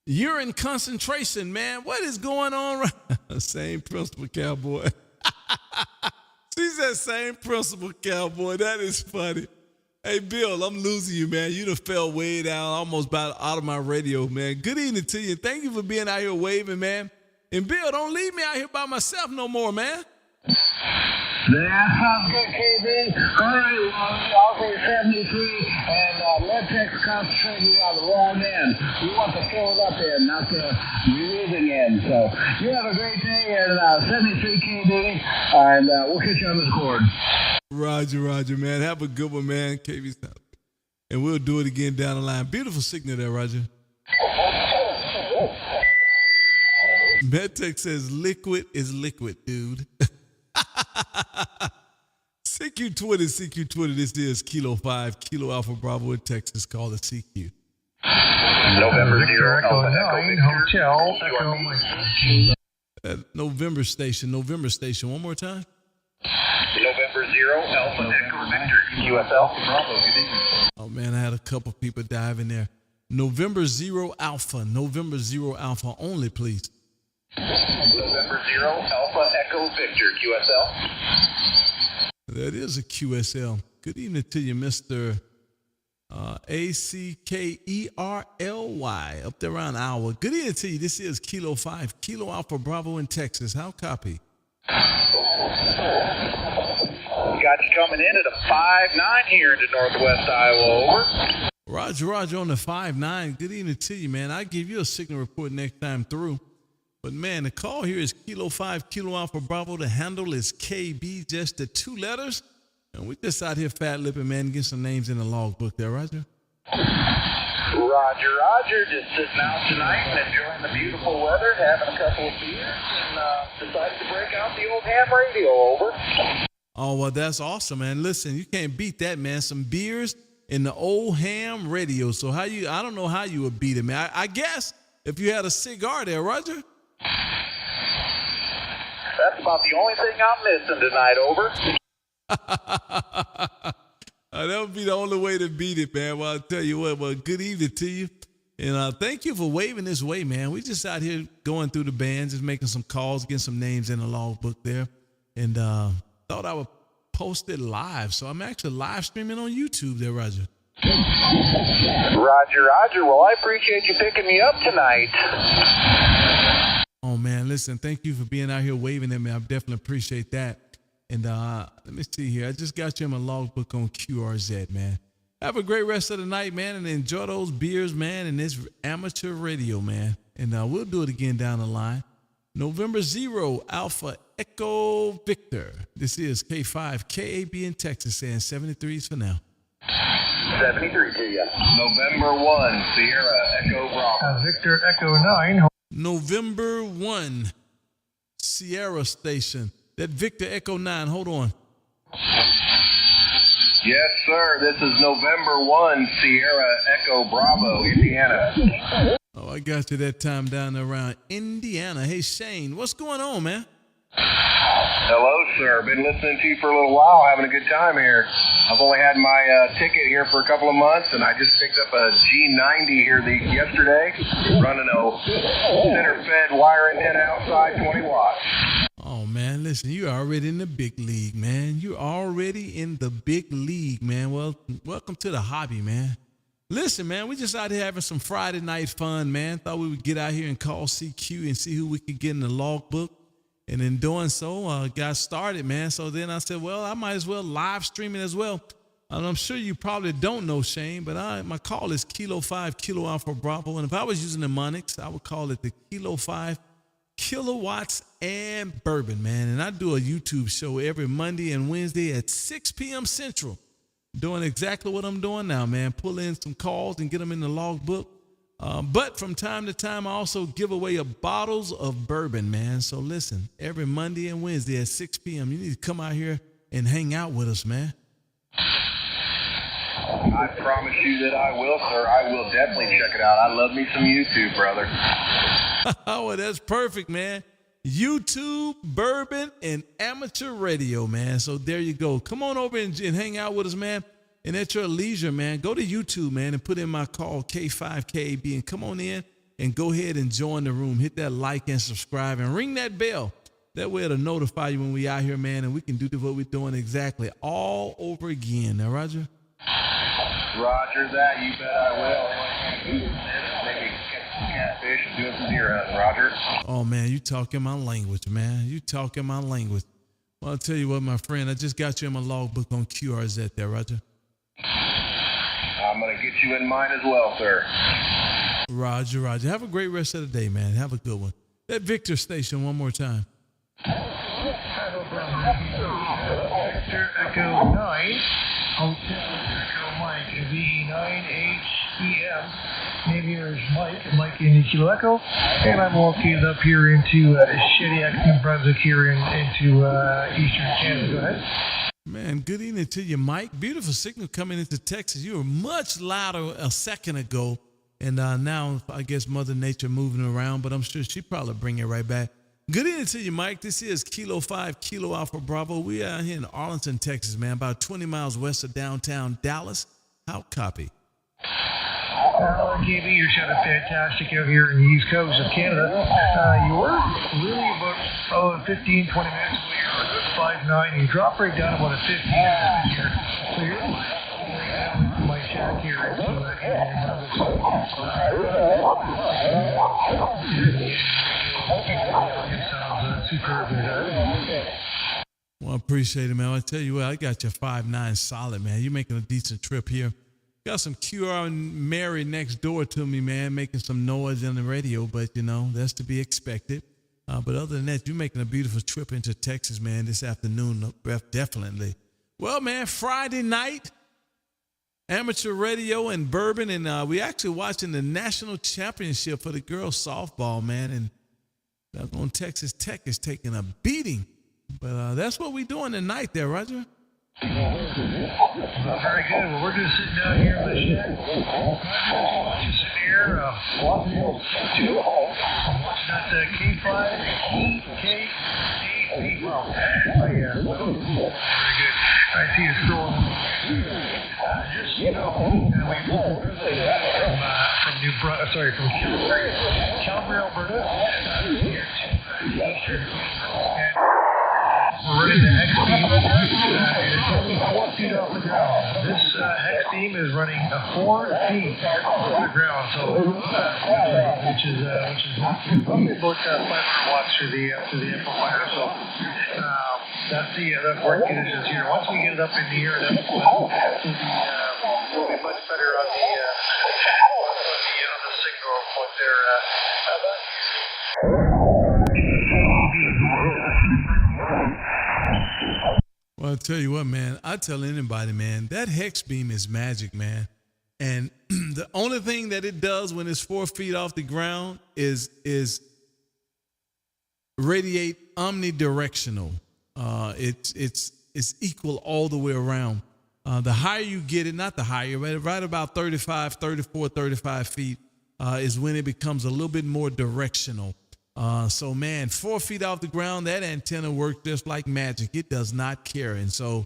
Speaker 1: urine concentration, man. What is going on right? Same principle, cowboy. She said same principle, cowboy. That is funny. Hey, Bill, I'm losing you, man. You done fell way down, almost about out of my radio, man. Good evening to you. Thank you for being out here waving, man. And, Bill, don't leave me out here by myself no more, man.
Speaker 6: That sounds good, KB. All right, well, I'll say 73, and MedTech's concentrating on the wrong end. We want the filled up end, not the relieving end. So you have a great day, and 73 KB, and we'll catch you on the cord.
Speaker 1: Roger, man. Have a good one, man. KB's out. And we'll do it again down the line. Beautiful signal there, Roger. MedTech says liquid is liquid, dude. CQ20. This is Kilo 5, Kilo Alpha Bravo in Texas. Call it CQ.
Speaker 2: November 0, Alpha Echo Victor.
Speaker 1: Hotel. November station. One more time.
Speaker 2: November 0, Alpha Echo Victor. QSO. Bravo, good evening.
Speaker 1: Oh, man, I had a couple people dive in there. November 0 Alpha only, please.
Speaker 2: November 0, Alpha Echo Victor, QSL.
Speaker 1: That is a QSL. Good evening to you, Mr. ACKERLY, up there around Iowa. Good evening to you. This is Kilo 5, Kilo Alpha Bravo in Texas. How copy?
Speaker 4: Got you coming in at a 5-9 here into Northwest Iowa, over.
Speaker 1: Roger on the 5-9. Good evening to you, man. I'll give you a signal report next time through. But, man, the call here is Kilo 5, Kilo Alpha Bravo. The handle is KB, just the 2 letters. And we just out here fat-lipping, man, getting some names in the logbook there, Roger.
Speaker 4: Roger. Just sitting out tonight and enjoying the beautiful weather, having a couple of beers, and decided to break out the old ham radio, over.
Speaker 1: Oh, well, that's awesome, man. Listen, you can't beat that, man. Some beers in the old ham radio. So I don't know how you would beat it, man. I guess if you had a cigar there, Roger.
Speaker 4: That's about the only thing I'm missing tonight, over.
Speaker 1: That would be the only way to beat it, man. Well, I'll tell you what, well, good evening to you. And thank you for waving this way, man. We just out here going through the bands, just making some calls, getting some names in the logbook there. And thought I would post it live. So I'm actually live streaming on YouTube there, Roger.
Speaker 4: Roger. Well, I appreciate you picking me up tonight.
Speaker 1: Oh, man, listen, thank you for being out here waving at me. I definitely appreciate that. And let me see here. I just got you in my logbook on QRZ, man. Have a great rest of the night, man, and enjoy those beers, man, and this amateur radio, man. And we'll do it again down the line. November 0, Alpha Echo Victor. This is K5 KAB in Texas, saying 73s for now.
Speaker 4: 73 to you. November 1, Sierra Echo Bravo.
Speaker 6: Victor Echo 9.
Speaker 1: November 1, Sierra Station. That Victor Echo 9, hold on.
Speaker 4: Yes, sir. This is November 1, Sierra Echo Bravo, Indiana.
Speaker 1: Oh, I got you that time down around Indiana. Hey, Shane, what's going on, man?
Speaker 4: Hello, sir. Been listening to you for a little while, having a good time here. I've only had my ticket here for a couple of months, and I just picked up a G90 here yesterday, running a center-fed wire antenna outside, 20 watts.
Speaker 1: Oh, man, listen, you're already in the big league, man. You're already in the big league, man. Well, welcome to the hobby, man. Listen, man, we just out here having some Friday night fun, man. Thought we would get out here and call CQ and see who we could get in the logbook. And in doing so, got started, man. So then I said, well, I might as well live stream it as well. And I'm sure you probably don't know, Shane, but my call is Kilo 5, Kilo Alpha Bravo. And if I was using mnemonics, I would call it the Kilo 5 Kilowatts and Bourbon, man. And I do a YouTube show every Monday and Wednesday at 6 p.m. Central. Doing exactly what I'm doing now, man. Pull in some calls and get them in the logbook. But from time to time, I also give away bottles of bourbon, man. So listen, every Monday and Wednesday at 6 p.m., you need to come out here and hang out with us, man.
Speaker 4: I promise you that I will, sir. I will definitely check it out. I love me some YouTube, brother.
Speaker 1: Oh, that's perfect, man. YouTube, bourbon, and amateur radio, man. So there you go. Come on over and hang out with us, man. And at your leisure, man, go to YouTube, man, and put in my call, K5KAB, and come on in and go ahead and join the room. Hit that like and subscribe and ring that bell. That way it'll notify you when we out here, man, and we can do what we're doing exactly all over again. Now, Roger?
Speaker 4: Roger that. You bet I will. Maybe catch some catfish and do some deer hunting, Roger.
Speaker 1: Oh, man, you talking my language, man. You talking my language. Well, I'll tell you what, my friend, I just got you in my logbook on QRZ there, Roger.
Speaker 4: I'm going to get you in mine as well, sir.
Speaker 1: Roger. Have a great rest of the day, man. Have a good one. That Victor station one more time.
Speaker 6: Victor Echo 9, Hotel Echo Mike, V9HEM. Name here is Mike in Kilo Echo, and I'm located up here into Shediac, New Brunswick, here into eastern Canada. Go ahead.
Speaker 1: Man, good evening to you, Mike. Beautiful signal coming into Texas. You were much louder a second ago, and now I guess Mother Nature moving around, but I'm sure she'll probably bring it right back. Good evening to you, Mike. This is Kilo 5, Kilo Alpha Bravo. We are here in Arlington, Texas, man, about 20 miles west of downtown Dallas. How copy?
Speaker 6: KB, you're sounding fantastic out here in the east coast of Canada. You were really about 15, 20 minutes ago. You're at 5'9". You dropped right down about a 15 here. So you're my shack here into
Speaker 4: It sounds superb.
Speaker 1: Well, I appreciate it, man. I tell you what, I got your 5.9 solid, man. You're making a decent trip here. Got some QR and Mary next door to me, man, making some noise on the radio, but, you know, that's to be expected. But other than that, you're making a beautiful trip into Texas, man, this afternoon, definitely. Well, man, Friday night, amateur radio and bourbon, and we actually watching the national championship for the girls softball, man, and on Texas Tech is taking a beating. But that's what we're doing tonight there, Roger.
Speaker 4: Very good. Well, we're just sitting down here in the shed. Just sitting here, watching that K5, K8, well, yeah. Very good. I see you scrolling. Just, you know, from Calgary, Alberta, here to Eastern. We're running the hex beam, and it's only 4 feet off the ground. This hex beam is running 4 feet off the ground, so which is about 500 watts through the amplifier. So that's the work conditions here. Once we get it up in the air, then we'll be much better on the signal point there.
Speaker 1: Well, I'll tell you what, man, I tell anybody, man, that hex beam is magic, man. And the only thing that it does when it's 4 feet off the ground is radiate omnidirectional. It's equal all the way around. The higher you get it, not the higher, right about 35 feet is when it becomes a little bit more directional. So, man, 4 feet off the ground, that antenna works just like magic. It does not care. And so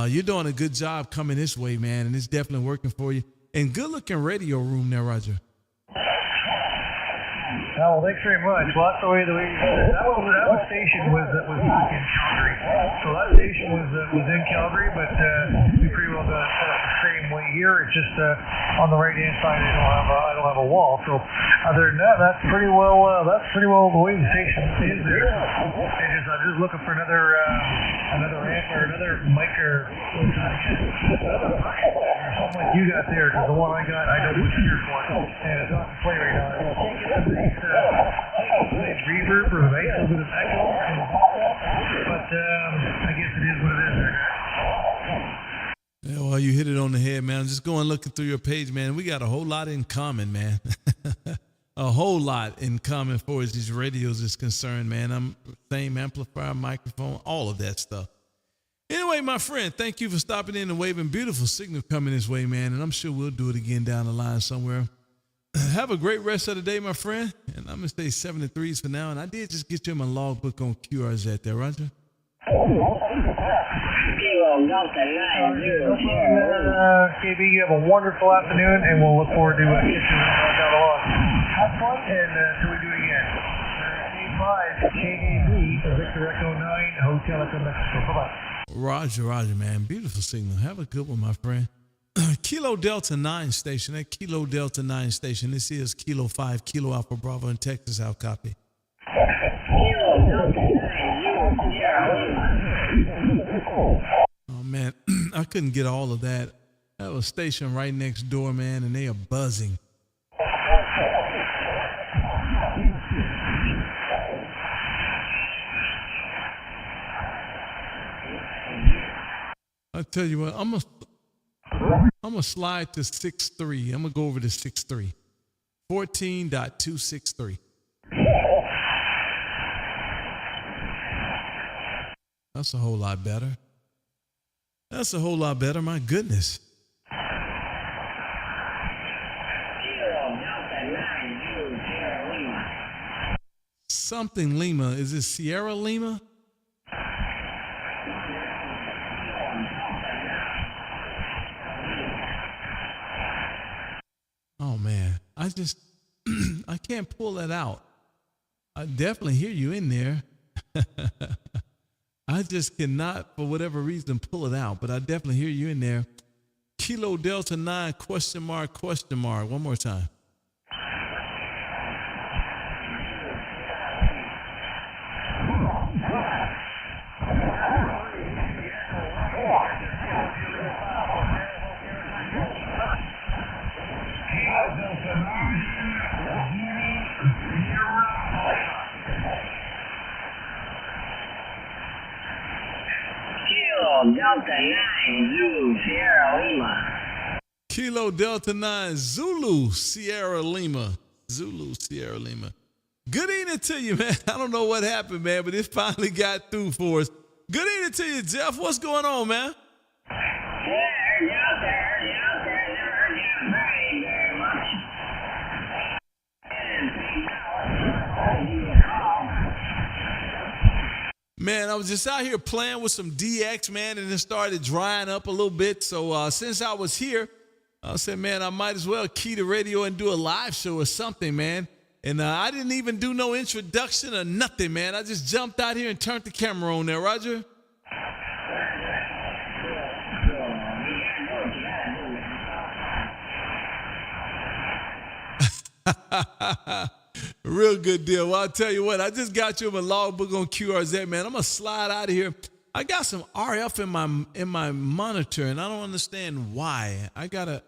Speaker 1: you're doing a good job coming this way, man, and it's definitely working for you. And good-looking radio room there, Roger.
Speaker 4: Well, thanks very much. Well, that's the way that station was back in Calgary. So that station was in Calgary, but we pretty well got it set up the same way here. It's just on the right-hand side, I don't have a wall. So other than that, that's pretty well the way the station is there. I'm just looking for another amp or another mic or something like you got there, because the one I got, I don't put here for it, and it's not in play right now. I can't get nice reverb or a nice little bit of echo, but I guess it is what it is there.
Speaker 1: Yeah, well, you hit it on the head, man. Just going looking through your page, man. We got a whole lot in common, man. A whole lot in common for as these radios is concerned, man. I'm same amplifier, microphone, all of that stuff. Anyway, my friend, thank you for stopping in and waving. Beautiful signal coming this way, man. And I'm sure we'll do it again down the line somewhere. Have a great rest of the day, my friend. And I'm going to stay 73s for now. And I did just get you my logbook on QRZ there, Roger.
Speaker 4: KB, you have a wonderful afternoon, and we'll look forward to getting down the line. Have fun, and until we do it again. K5, KAB, Victor Echo 9, Hotel Echo Mexico. Bye-bye.
Speaker 1: Roger, man. Beautiful signal. Have a good one, my friend. Kilo Delta 9 station. That Kilo Delta 9 station. This is Kilo 5, Kilo Alpha Bravo in Texas. How copy? Oh, man. I couldn't get all of that. That was a station right next door, man, and they are buzzing. I tell you what, I'm gonna slide to 6.3. I'm gonna go over to 6.3. 14.263. That's a whole lot better. That's a whole lot better. My goodness. Something Lima. Is it Sierra Lima? Oh, man. I can't pull that out. I definitely hear you in there. I just cannot, for whatever reason, pull it out, but I definitely hear you in there. Kilo Delta 9, question mark. One more time.
Speaker 6: Zulu, Sierra Lima.
Speaker 1: Kilo Delta 9 Zulu Sierra Lima. Zulu Sierra Lima. Good evening to you, man. I don't know what happened, man, but it finally got through for us. Good evening to you, Jeff. What's going on, man?
Speaker 6: Yeah, heard you out there. Never heard you very, very much.
Speaker 1: Man, I was just out here playing with some DX, man, and it started drying up a little bit. So since I was here, I said, man, I might as well key the radio and do a live show or something, man. And I didn't even do no introduction or nothing, man. I just jumped out here and turned the camera on there, Roger. Real good deal. Well, I'll tell you what, I just got you in my logbook on QRZ, man. I'm going to slide out of here. I got some RF in my monitor, and I don't understand why. I gotta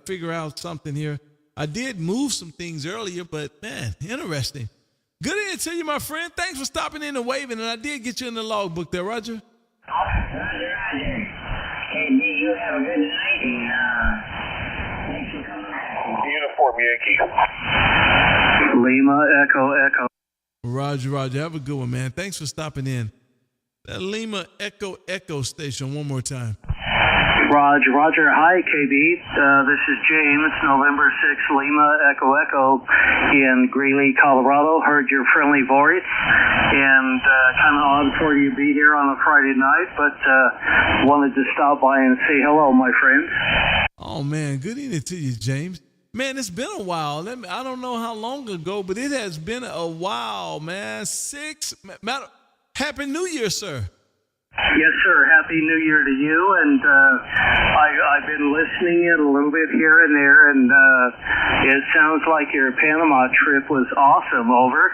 Speaker 1: figure out something here. I did move some things earlier, but man, interesting. Good evening to you, my friend. Thanks for stopping in and waving, and I did get you in the logbook there, Roger.
Speaker 6: Roger. KB, you have a good night, and thanks for coming on.
Speaker 2: Uniform Yankee.
Speaker 4: Lima, Echo.
Speaker 1: Roger. Have a good one, man. Thanks for stopping in. That Lima Echo station one more time.
Speaker 4: Roger. Hi, KB. This is James, November 6th, Lima, Echo, in Greeley, Colorado. Heard your friendly voice, and kind of odd for you to be here on a Friday night, but wanted to stop by and say hello, my friend.
Speaker 1: Oh, man. Good evening to you, James. Man, it's been a while. I don't know how long ago, but it has been a while, man. Happy New Year, sir.
Speaker 4: Yes, sir. Happy New Year to you. And I've been listening in a little bit here and there, and it sounds like your Panama trip was awesome. Over.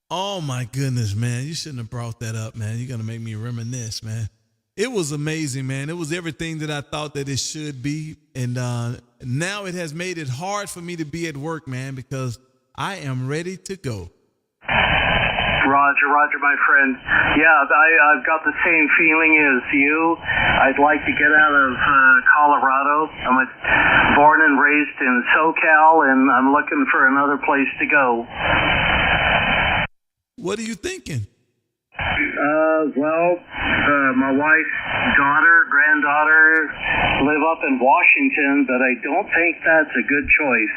Speaker 1: Oh, my goodness, man. You shouldn't have brought that up, man. You're going to make me reminisce, man. It was amazing, man. It was everything that I thought that it should be. And now it has made it hard for me to be at work, man, because I am ready to go.
Speaker 4: Roger, my friend. Yeah, I've got the same feeling as you. I'd like to get out of Colorado. I'm born and raised in SoCal, and I'm looking for another place to go.
Speaker 1: What are you thinking?
Speaker 4: My wife's granddaughter live up in Washington, but I don't think that's a good choice.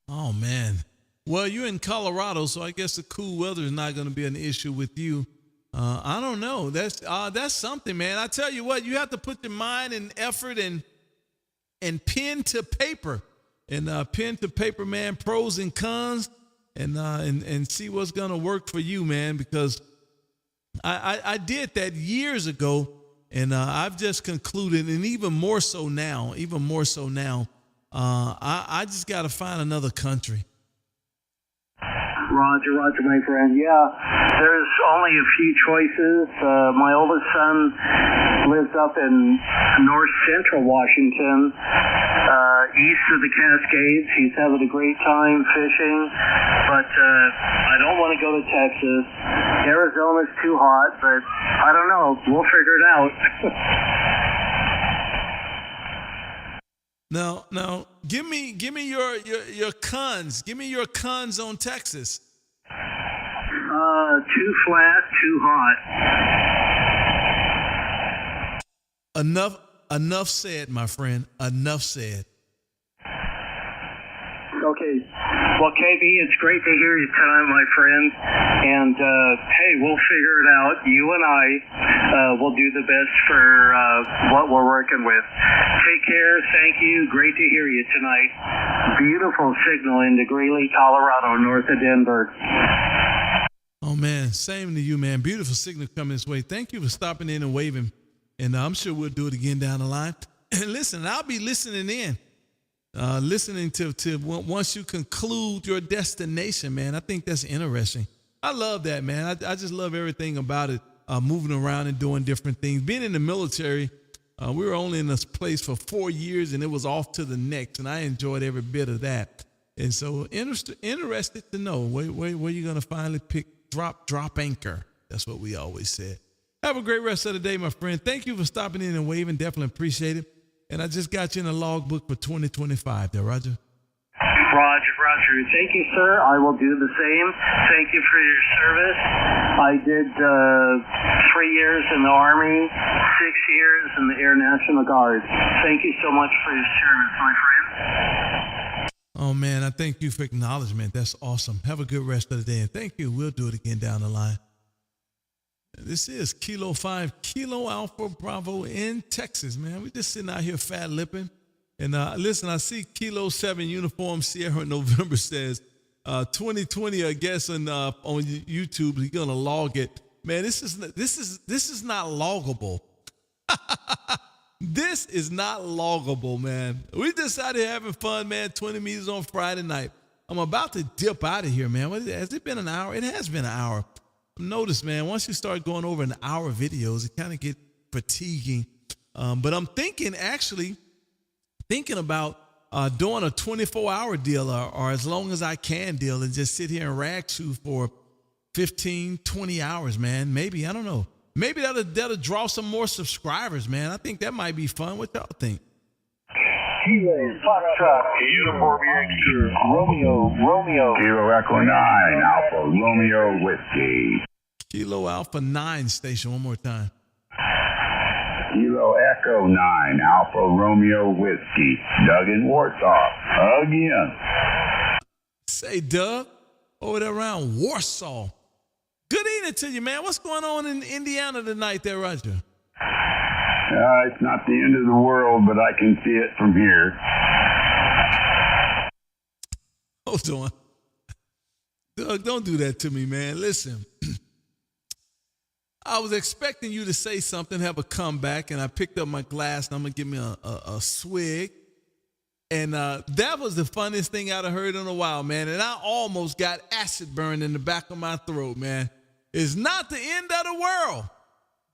Speaker 1: Oh, man. Well, you're in Colorado, so I guess the cool weather is not going to be an issue with you. I don't know. That's something, man. I tell you what, you have to put your mind and effort and pen to paper. And pen to paper, man, pros and cons, and see what's going to work for you, man, because I did that years ago, and I've just concluded, and even more so now, I just got to find another country.
Speaker 4: Roger, my friend. Yeah, there's only a few choices. My oldest son lives up in north central Washington, east of the Cascades. He's having a great time fishing, but I don't want to go to Texas. Arizona's too hot, but I don't know. We'll figure it out.
Speaker 1: Now, give me your cons. Give me your cons on Texas.
Speaker 4: Too flat, too hot.
Speaker 1: Enough said, my friend. Enough said.
Speaker 4: Okay. Well, KB, it's great to hear you tonight, my friend. And, hey, we'll figure it out. You and I will do the best for what we're working with. Take care. Thank you. Great to hear you tonight. Beautiful signal into Greeley, Colorado, north of Denver.
Speaker 1: Oh, man. Same to you, man. Beautiful signal coming this way. Thank you for stopping in and waving. And I'm sure we'll do it again down the line. And listen, I'll be listening in. Listening to once you conclude your destination, man. I think that's interesting. I love that, man. I just love everything about it, moving around and doing different things. Being in the military, we were only in this place for 4 years, and it was off to the next, and I enjoyed every bit of that. And so interested to know where you're going to finally drop anchor. That's what we always said. Have a great rest of the day, my friend. Thank you for stopping in and waving. Definitely appreciate it. And I just got you in a logbook for 2025 there, Roger.
Speaker 7: Roger. Thank you, sir. I will do the same. Thank you for your service. I did 3 years in the Army, 6 years in the Air National Guard. Thank you so much for your service, my friend.
Speaker 1: Oh, man, I thank you for acknowledgement. That's awesome. Have a good rest of the day. And thank you. We'll do it again down the line. This is Kilo 5, Kilo Alpha Bravo in Texas, man. We just sitting out here fat lipping. And listen, I see Kilo 7 Uniform Sierra November says 2020, I guess, on YouTube, he's gonna log it. Man, this is not loggable. This is not loggable, man. We just out here having fun, man. 20 meters on Friday night. I'm about to dip out of here, man. Has it been an hour? It has been an hour. Notice, man, once you start going over an hour videos, it kind of get fatiguing. But I'm thinking about doing a 24-hour deal or as long as I can deal and just sit here and rag chew for 15, 20 hours, man. Maybe, I don't know. Maybe that'll draw some more subscribers, man. I think that might be fun. What y'all think?
Speaker 5: Uniform Romeo. Kilo Echo 9, Alpha Romeo Whiskey.
Speaker 1: Kilo Alpha 9 station, one more time.
Speaker 5: Kilo Echo 9, Alpha Romeo Whiskey. Doug in Warsaw. Again.
Speaker 1: Say, Doug, over there around Warsaw. Good evening to you, man. What's going on in Indiana tonight there, Roger?
Speaker 5: It's not the end of the world, but I can see it from here.
Speaker 1: Hold on. Doug, don't do that to me, man. Listen, I was expecting you to say something, have a comeback, and I picked up my glass, and I'm going to give me a swig. And that was the funniest thing I'd have heard in a while, man. And I almost got acid burned in the back of my throat, man. It's not the end of the world,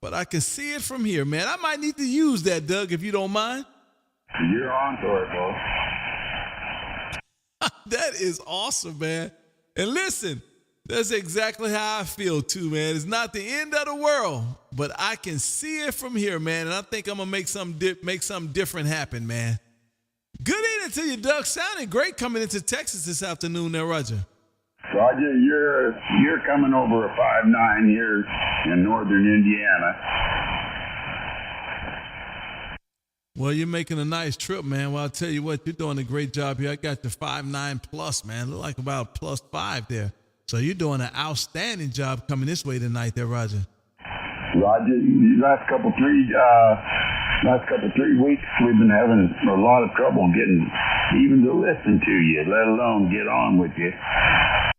Speaker 1: but I can see it from here, man. I might need to use that, Doug, if you don't mind.
Speaker 5: You're on to it, bro.
Speaker 1: That is awesome, man. And listen, that's exactly how I feel too, man. It's not the end of the world, but I can see it from here, man. And I think I'm gonna make something different happen, man. Good evening to you, Doug. Sounding great coming into Texas this afternoon there, Roger.
Speaker 5: Roger, you're coming over a 5-9 here in northern Indiana.
Speaker 1: Well, you're making a nice trip, man. Well, I'll tell you what, you're doing a great job here. I got the 5.9 plus, man. Look like about +5 there. So you're doing an outstanding job coming this way tonight there, Roger.
Speaker 5: Roger, last couple 3 weeks, we've been having a lot of trouble getting even to listen to you, let alone get on with you.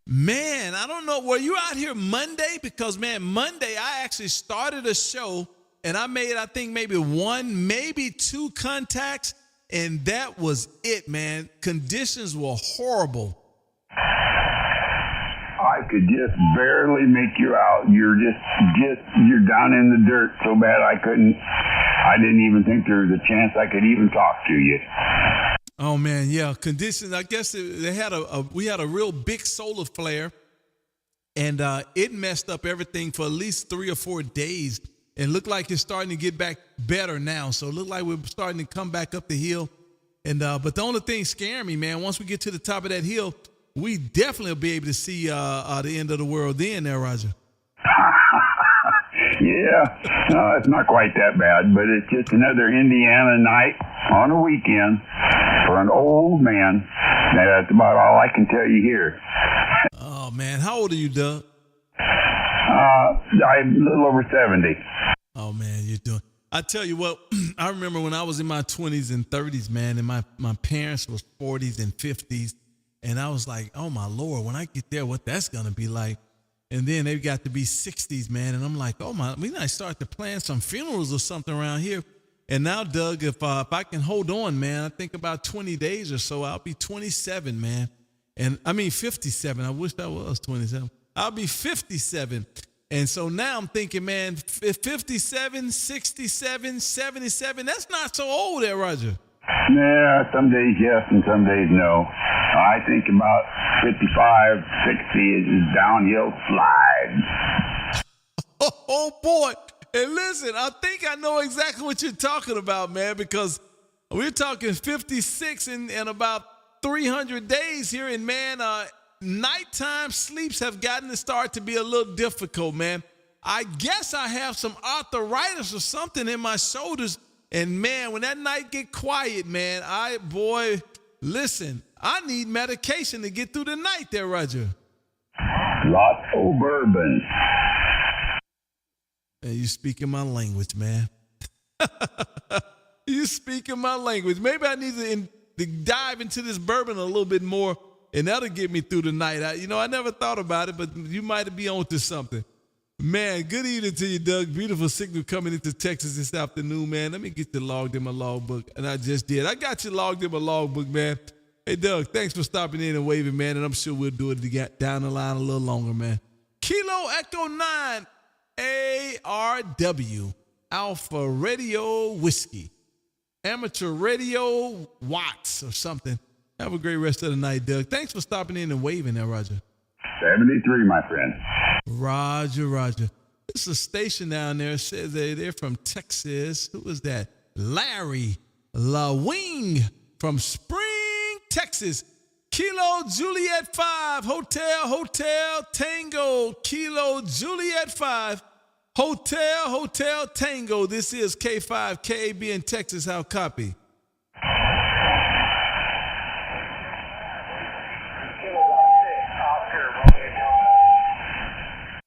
Speaker 1: Man, I don't know. Were you out here Monday? Because, man, Monday I actually started a show and I made, I think, maybe 1, maybe 2 contacts, and that was it, man. Conditions were horrible.
Speaker 5: I could just barely make you out. You're down in the dirt so bad I didn't even think there was a chance I could even talk to you.
Speaker 1: Oh man, yeah, conditions. I guess we had a real big solar flare, and it messed up everything for at least 3 or 4 days. And looked like it's starting to get back better now. So it looked like we're starting to come back up the hill. And but the only thing scaring me, man, once we get to the top of that hill, we definitely will be able to see the end of the world then, there, Roger.
Speaker 5: Yeah, no, it's not quite that bad, but it's just another Indiana night on a weekend for an old man. That's about all I can tell you here.
Speaker 1: Oh, man. How old are you, Doug?
Speaker 5: I'm a little over 70.
Speaker 1: Oh, man, you're doing. I tell you what, I remember when I was in my 20s and 30s, man, and my parents was 40s and 50s, and I was like, oh, my Lord, when I get there, what that's going to be like. And then they got to be 60s, man. And I'm like, oh, we might start to plan some funerals or something around here. And now, Doug, if I can hold on, man, I think about 20 days or so, I'll be 27, man. And I mean, 57. I wish I was 27. I'll be 57. And so now I'm thinking, man, 57, 67, 77, that's not so old there, Roger.
Speaker 5: Yeah, some days yes and some days no. I think about 55, 60 is downhill slide.
Speaker 1: Oh, boy. And listen, I think I know exactly what you're talking about, man, because we're talking 56 and about 300 days here, and man, nighttime sleeps have gotten to start to be a little difficult, man. I guess I have some arthritis or something in my shoulders, and man, when that night get quiet, man, listen, I need medication to get through the night there, Roger.
Speaker 5: Lots of bourbon.
Speaker 1: And you speaking my language, man. You speaking my language. Maybe I need to dive into this bourbon a little bit more, and that'll get me through the night. I never thought about it, but you might be on to something. Man, good evening to you, Doug. Beautiful signal coming into Texas this afternoon, man. Let me get you logged in my logbook. And I just did. I got you logged in my logbook, man. Hey, Doug, thanks for stopping in and waving, man. And I'm sure we'll do it down the line a little longer, man. Kilo Echo 9 ARW Alpha Radio Whiskey. Amateur Radio Watts or something. Have a great rest of the night, Doug. Thanks for stopping in and waving there, Roger.
Speaker 5: 73, my friend.
Speaker 1: Roger. It's a station down there. It says they're from Texas. Who is that? Larry LaWing from Spring, Texas. Kilo Juliet 5, Hotel Tango. Kilo Juliet 5, Hotel Tango. This is K5 KAB in Texas. How copy?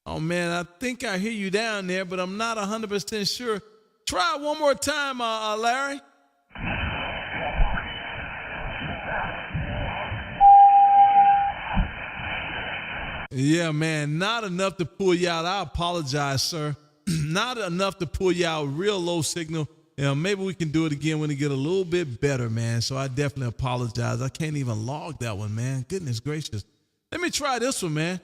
Speaker 1: Oh, man, I think I hear you down there, but I'm not 100% sure. Try it one more time, Larry. Yeah, man, not enough to pull you out. I apologize, sir. Not enough to pull you out. Real low signal. Maybe we can do it again when it get a little bit better, man. So I definitely apologize. I can't even log that one, man. Goodness gracious. Let me try this one, man.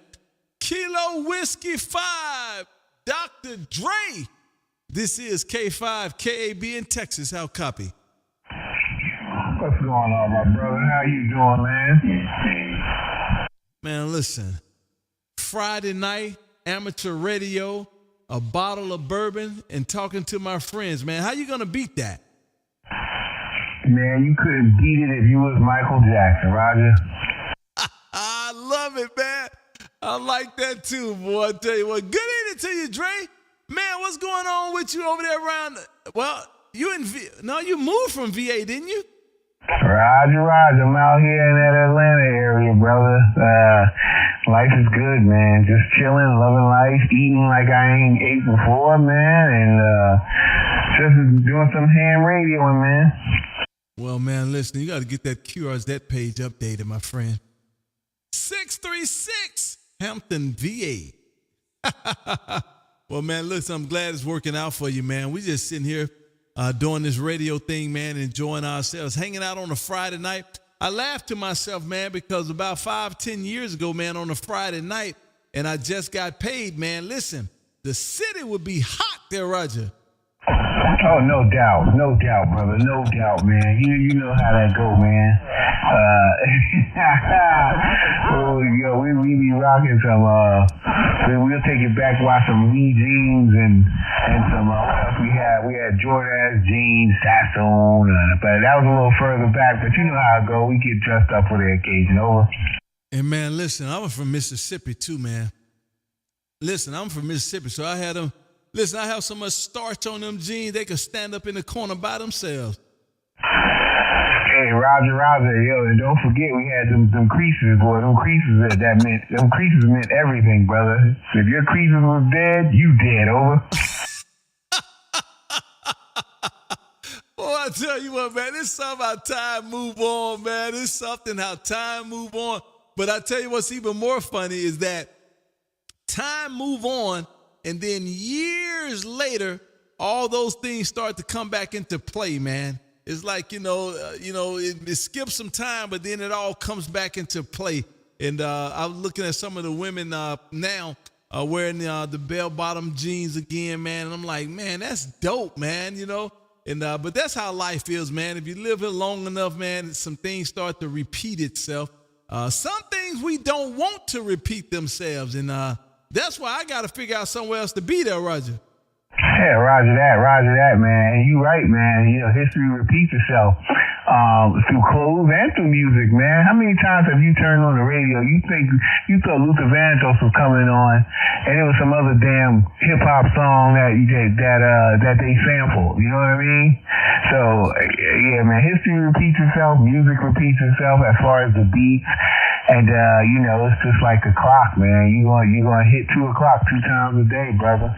Speaker 1: Kilo Whiskey 5, Dr. Dre. This is K5 KAB in Texas. How copy?
Speaker 5: What's going on, my brother? How you doing, man?
Speaker 1: Man, listen. Friday night, amateur radio, a bottle of bourbon, and talking to my friends, man. How you going to beat that?
Speaker 5: Man, you couldn't beat it if you was Michael Jackson, Roger.
Speaker 1: I love it, man. I like that too, boy. I tell you what, good evening to you, Dre. Man, what's going on with you over there around? Well, you moved from VA, didn't you?
Speaker 5: Roger. I'm out here in that Atlanta area, brother. Life is good, man. Just chilling, loving life, eating like I ain't ate before, man, and just doing some ham radioing, man.
Speaker 1: Well, man, listen, you got to get that QRZ page updated, my friend. 636 Hampton, VA. Well, man, listen, I'm glad it's working out for you, man. We just sitting here doing this radio thing, man, enjoying ourselves, hanging out on a Friday night. I laughed to myself, man, because about 5-10 years ago, man, on a Friday night, and I just got paid, man. Listen, the city would be hot there, Roger.
Speaker 5: Oh, no doubt, brother, no doubt, man. You know how that go, man. We be rocking some. We'll take it back. Watch some Lee jeans and some. What else we had? We had Jordan jeans, Sassoon, but that was a little further back. But you know how it go. We get dressed up for the occasion. Over.
Speaker 1: And man, listen, I was from Mississippi too, man. Listen, I'm from Mississippi, so I had them. Listen, I have so much starch on them jeans, they could stand up in the corner by themselves.
Speaker 5: Hey, Roger, yo, and don't forget we had them creases, boy. Them creases meant everything, brother. If your creases was dead, you dead, over.
Speaker 1: Boy, I tell you what, man, it's something how time move on, man. It's something how time move on. But I tell you what's even more funny is that time move on, and then years later, all those things start to come back into play, man. It's like, it skips some time, but then it all comes back into play. And I'm looking at some of the women now wearing the bell-bottom jeans again, man. And I'm like, man, that's dope, man, And but that's how life is, man. If you live here long enough, man, some things start to repeat itself. Some things we don't want to repeat themselves, and that's why I got to figure out somewhere else to be there, Roger.
Speaker 5: Yeah, roger that, man. And you right, man. You know, history repeats itself through clothes and through music, man. How many times have you turned on the radio? You thought Luther Vandross was coming on, and it was some other damn hip hop song that they sampled. You know what I mean? So yeah, man. History repeats itself. Music repeats itself as far as the beats. And you know, it's just like a clock, man. You're gonna hit 2 o'clock 2 times a day, brother.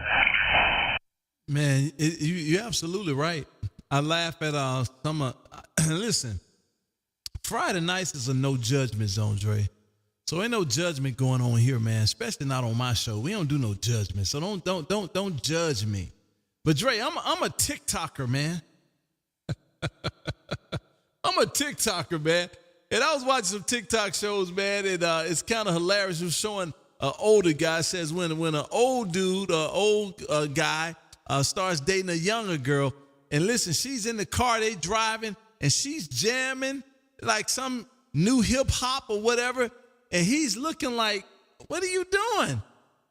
Speaker 1: Man, you're absolutely right. I laugh at some. Listen, Friday nights is a no judgment zone, Dre. So ain't no judgment going on here, man. Especially not on my show. We don't do no judgment. So don't judge me. But Dre, I'm a TikToker, man. I'm a TikToker, man. And I was watching some TikTok shows, man, and it's kind of hilarious. It was showing an older guy says when an old dude, old guy starts dating a younger girl, and listen, she's in the car, they driving, and she's jamming like some new hip hop or whatever, and he's looking like, what are you doing?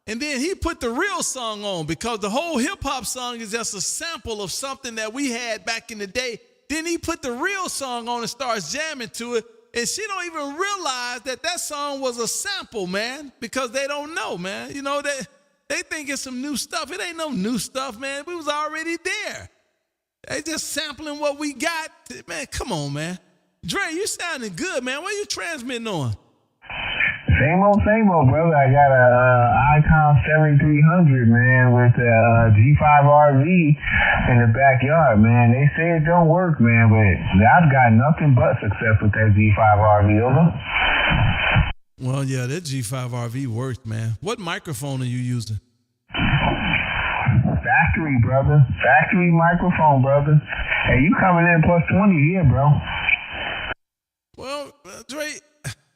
Speaker 1: And then he put the real song on because the whole hip hop song is just a sample of something that we had back in the day. Then he put the real song on and starts jamming to it. And she don't even realize that song was a sample, man, because they don't know, man. You know, they think it's some new stuff. It ain't no new stuff, man. We was already there. They just sampling what we got. Man, come on, man. Dre, you sounding good, man. What you transmitting on?
Speaker 5: Same old, brother. I got a Icon 7300, man, with a G5 RV in the backyard, man. They say it don't work, man, but I've got nothing but success with that G5 RV, over.
Speaker 1: Well, yeah, that G5 RV works, man. What microphone are you using?
Speaker 5: Factory, brother. Factory microphone, brother. Hey, you coming in plus 20 here, bro.
Speaker 1: Well, Dre,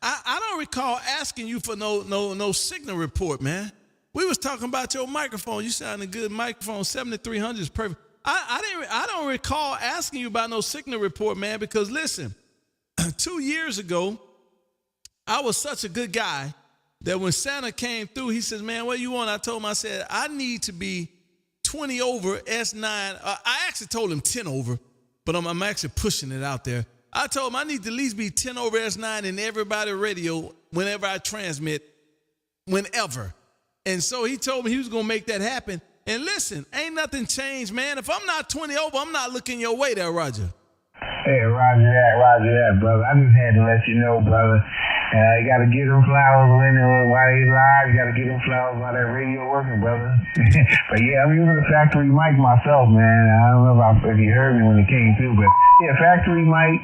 Speaker 1: I don't recall asking you for no signal report, man. We was talking about your microphone. You sounded good. Microphone 7300 is perfect. I don't recall asking you about no signal report, man, because listen, 2 years ago, I was such a good guy that when Santa came through, he says, man, what you want? I told him, I said, I need to be 20 over S9. I actually told him 10 over, but I'm actually pushing it out there. I told him I need to at least be 10 over S9 in everybody radio whenever I transmit, whenever. And so he told me he was going to make that happen. And listen, ain't nothing changed, man. If I'm not 20 over, I'm not looking your way there, Roger.
Speaker 5: Hey, roger that, brother. I just had to let you know, brother. You got to give them flowers while they live. You got to give them flowers while that radio working, brother. But yeah, I'm using a factory mic myself, man. I don't know if you heard me when it came through, but yeah, factory mic.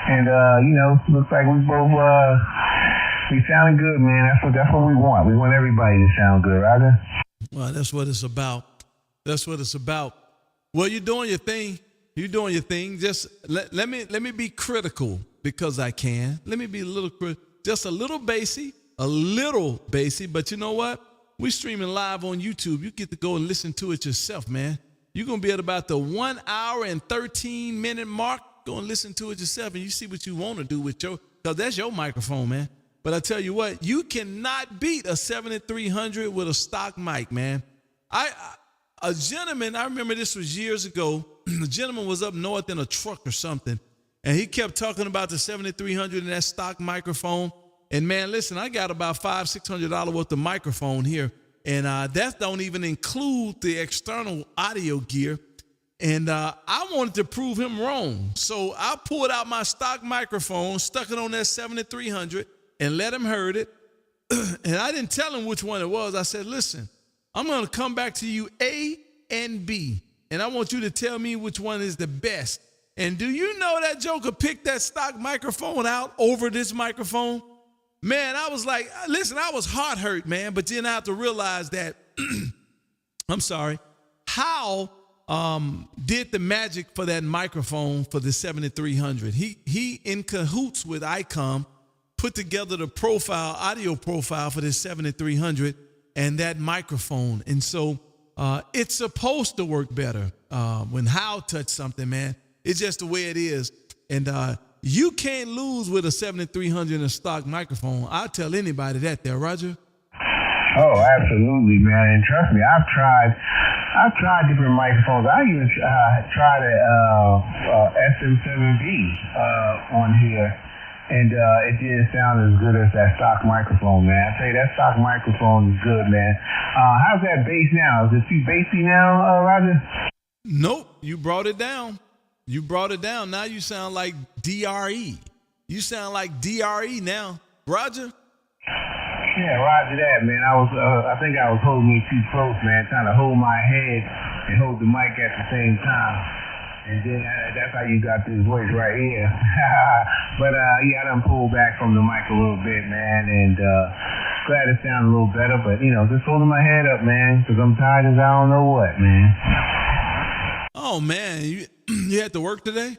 Speaker 5: And, you know, looks like we both, we sounding good, man. That's what we want. We want everybody to sound good, Roger.
Speaker 1: Well, that's what it's about. That's what it's about. Well, you're doing your thing. You're doing your thing. Just let me be critical because I can. Let me be a little critical. Just a little bassy, but you know what? We're streaming live on YouTube. You get to go and listen to it yourself, man. You're going to be at about the 1 hour and 13 minute mark. Go and listen to it yourself, and you see what you want to do with because that's your microphone, man. But I tell you what, you cannot beat a 7300 with a stock mic, man. A gentleman, I remember this was years ago. The gentleman was up north in a truck or something. And he kept talking about the 7300 and that stock microphone. And man, listen, I got about $500-600 worth of microphone here. And that don't even include the external audio gear. And I wanted to prove him wrong. So I pulled out my stock microphone, stuck it on that 7300 and let him heard it. And I didn't tell him which one it was. I said, listen, I'm going to come back to you A and B. And I want you to tell me which one is the best. And do you know that Joker picked that stock microphone out over this microphone? Man, I was like, listen, I was heart hurt, man. But then I have to realize that, I'm sorry, how did the magic for that microphone for the 7300? He in cahoots with ICOM, put together the audio profile for this 7300 and that microphone. And so it's supposed to work better when Hal touched something, man. It's just the way it is. And you can't lose with a 7300 and a stock microphone. I'll tell anybody that there, Roger.
Speaker 5: Oh, absolutely, man. And trust me, I've tried different microphones. I even tried a SM7B on here, and it didn't sound as good as that stock microphone, man. I tell you, that stock microphone is good, man. How's that bass now? Is it too bassy now, Roger?
Speaker 1: Nope, you brought it down. You brought it down. Now you sound like DRE. You sound like DRE now, Roger.
Speaker 5: Yeah, Roger that, man. I think I was holding it too close, man, trying to hold my head and hold the mic at the same time. And then that's how you got this voice right here. But yeah, I done pulled back from the mic a little bit, man, and glad it sounded a little better. But just holding my head up, man, because I'm tired as I don't know what, man.
Speaker 1: Oh man, you had to work today?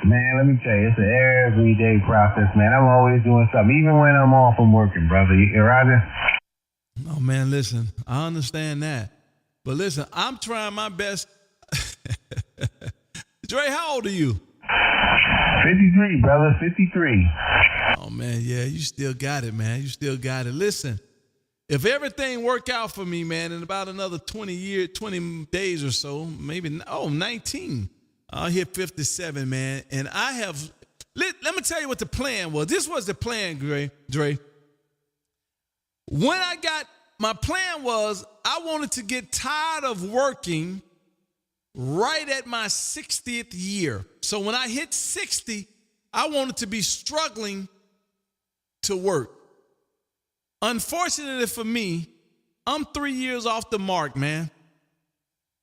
Speaker 5: Man, let me tell you, it's an everyday process, man. I'm always doing something, even when I'm off from working, brother. You Roger?
Speaker 1: Oh, man, listen, I understand that. But listen, I'm trying my best. Dre, how old are you?
Speaker 5: 53, brother, 53.
Speaker 1: Oh, man, yeah, you still got it, man. You still got it. Listen, if everything work out for me, man, in about another 20 days or so, maybe, 19. I'll hit 57, man. And I have, let me tell you what the plan was. This was the plan, Dre. My plan was I wanted to get tired of working right at my 60th year. So when I hit 60, I wanted to be struggling to work. Unfortunately for me, I'm 3 years off the mark, man.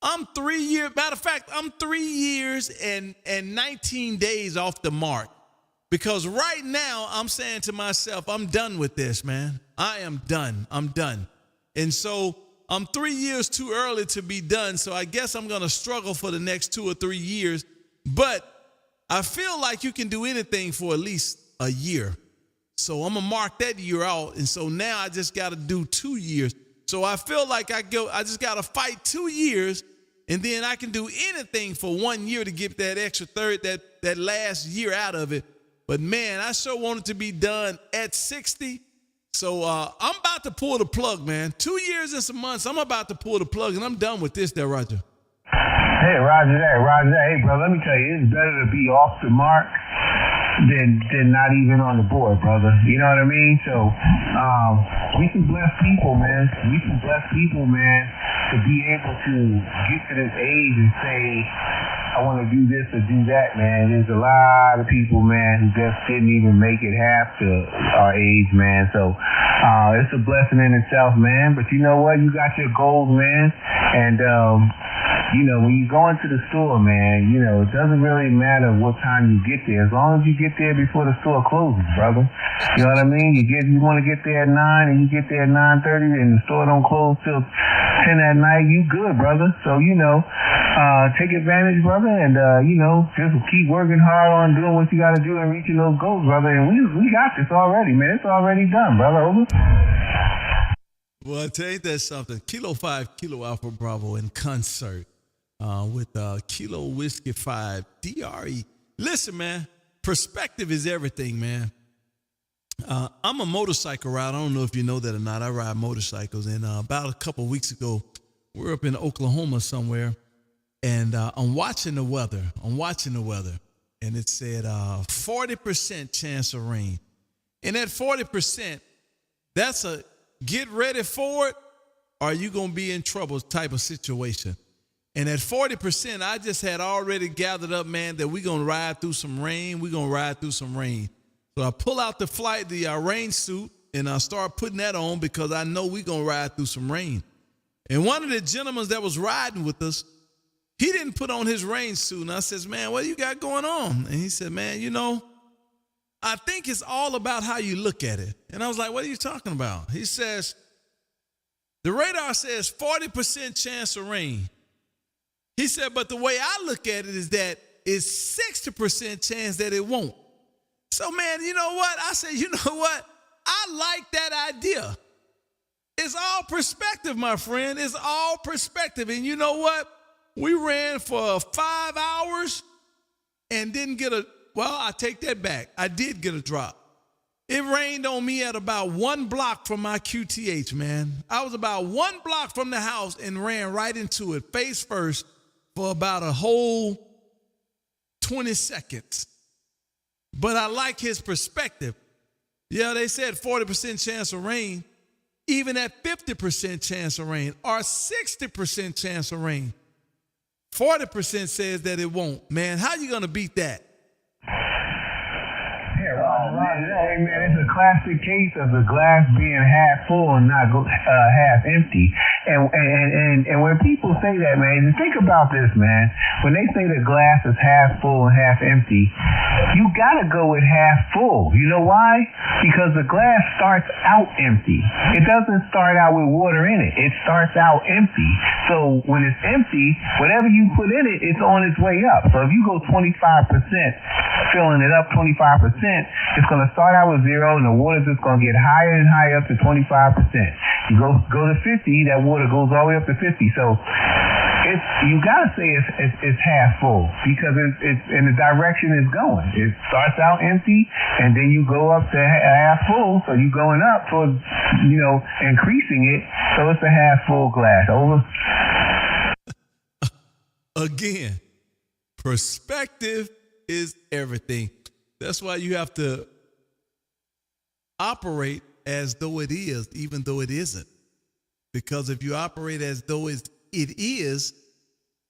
Speaker 1: Matter of fact, I'm 3 years and 19 days off the mark. Because right now I'm saying to myself, I'm done with this, man. I am done. I'm done. And so I'm 3 years too early to be done. So I guess I'm going to struggle for the next 2 or 3 years. But I feel like you can do anything for at least a year. So I'm going to mark that year out. And so now I just got to do 2 years. So I feel like I just got to fight 2 years. And then I can do anything for 1 year to get that extra that last year out of it. But man, I sure want it to be done at 60. So I'm about to pull the plug, man. 2 years and some months, I'm about to pull the plug, and I'm done with this there, Roger.
Speaker 5: Hey, Roger that. Hey, bro, let me tell you, it's better to be off the mark than not even on the board, brother. You know what I mean? So we can bless people, man. To be able to get to this age and say, I want to do this or do that, man. There's a lot of people, man, who just didn't even make it half to our age, man. So it's a blessing in itself, man. But you know what? You got your goals, man. And when you go into the store, man, it doesn't really matter what time you get there, as long as you get there before the store closes, brother. You know what I mean? You want to get there at 9 and you get there at 9:30 and the store don't close till 10 at night, you good, brother. So, take advantage, brother, and, just keep working hard on doing what you got to do and reaching those goals, brother. And we got this already, man. It's already done, brother. Over.
Speaker 1: Well, I tell you that something. Kilo 5, Kilo Alpha Bravo in concert with Kilo Whiskey 5, DRE. Listen, man, perspective is everything, man. I'm a motorcycle rider. I don't know if you know that or not. I ride motorcycles. And about a couple of weeks ago, we're up in Oklahoma somewhere, and I'm watching the weather. And it said 40% chance of rain. And at 40%, that's a get ready for it, or are you going to be in trouble type of situation. And at 40%, I just had already gathered up, man, that we're going to ride through some rain. So I pull out the rain suit, and I start putting that on because I know we're going to ride through some rain. And one of the gentlemen that was riding with us, he didn't put on his rain suit. And I says, man, what you got going on? And he said, man, I think it's all about how you look at it. And I was like, what are you talking about? He says, the radar says 40% chance of rain. He said, but the way I look at it is that it's 60% chance that it won't. So, man, you know what? I said, you know what? I like that idea. It's all perspective, my friend. It's all perspective. And you know what? We ran for 5 hours and didn't get I take that back. I did get a drop. It rained on me at about 1 block from my QTH, man. I was about 1 block from the house and ran right into it face first for about a whole 20 seconds. But I like his perspective. Yeah, they said 40% chance of rain. Even at 50% chance of rain or 60% chance of rain, 40% says that it won't. Man, how you going to beat that?
Speaker 5: Yeah, Roger. Hey, man, it's a classic case of the glass being half full and not half empty. And when people say that, man, think about this, man. When they say the glass is half full and half empty, you got to go with half full. You know why? Because the glass starts out empty. It doesn't start out with water in it. It starts out empty. So when it's empty, whatever you put in it, it's on its way up. So if you go 25%, filling it up 25%, it's going to start out with 0, and the water's just going to get higher and higher up to 25%. You go to 50, that water goes all the way up to 50. So you got to say it's half full because it's in the direction it's going. It starts out empty, and then you go up to half full, so you're going up towards, increasing it. So it's a half full glass. Over.
Speaker 1: Again, perspective is everything. That's why you have to operate as though it is, even though it isn't. Because if you operate as though it is,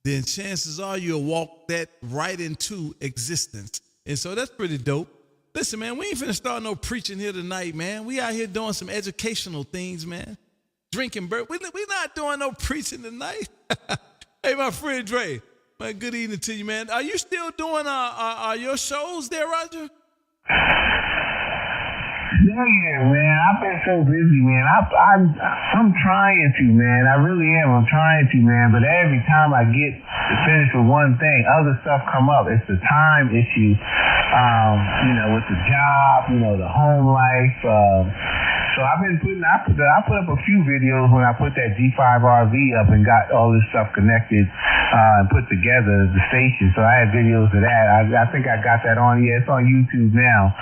Speaker 1: then chances are you'll walk that right into existence. And so that's pretty dope. Listen, man, we ain't finna start no preaching here tonight, man. We out here doing some educational things, man. Drinking beer. We not doing no preaching tonight. Hey, my friend Dre. Man, good evening to you, man. Are you still doing your shows there, Roger?
Speaker 5: Yeah, man. I've been so busy, man. I'm trying to, man. I really am. I'm trying to, man. But every time I get finished with one thing, other stuff come up. It's the time issue, with the job, the home life. So I've been I put up a few videos when I put that G5 RV up and got all this stuff connected and put together the station. So I had videos of that. I think I got that on. Yeah, it's on YouTube now.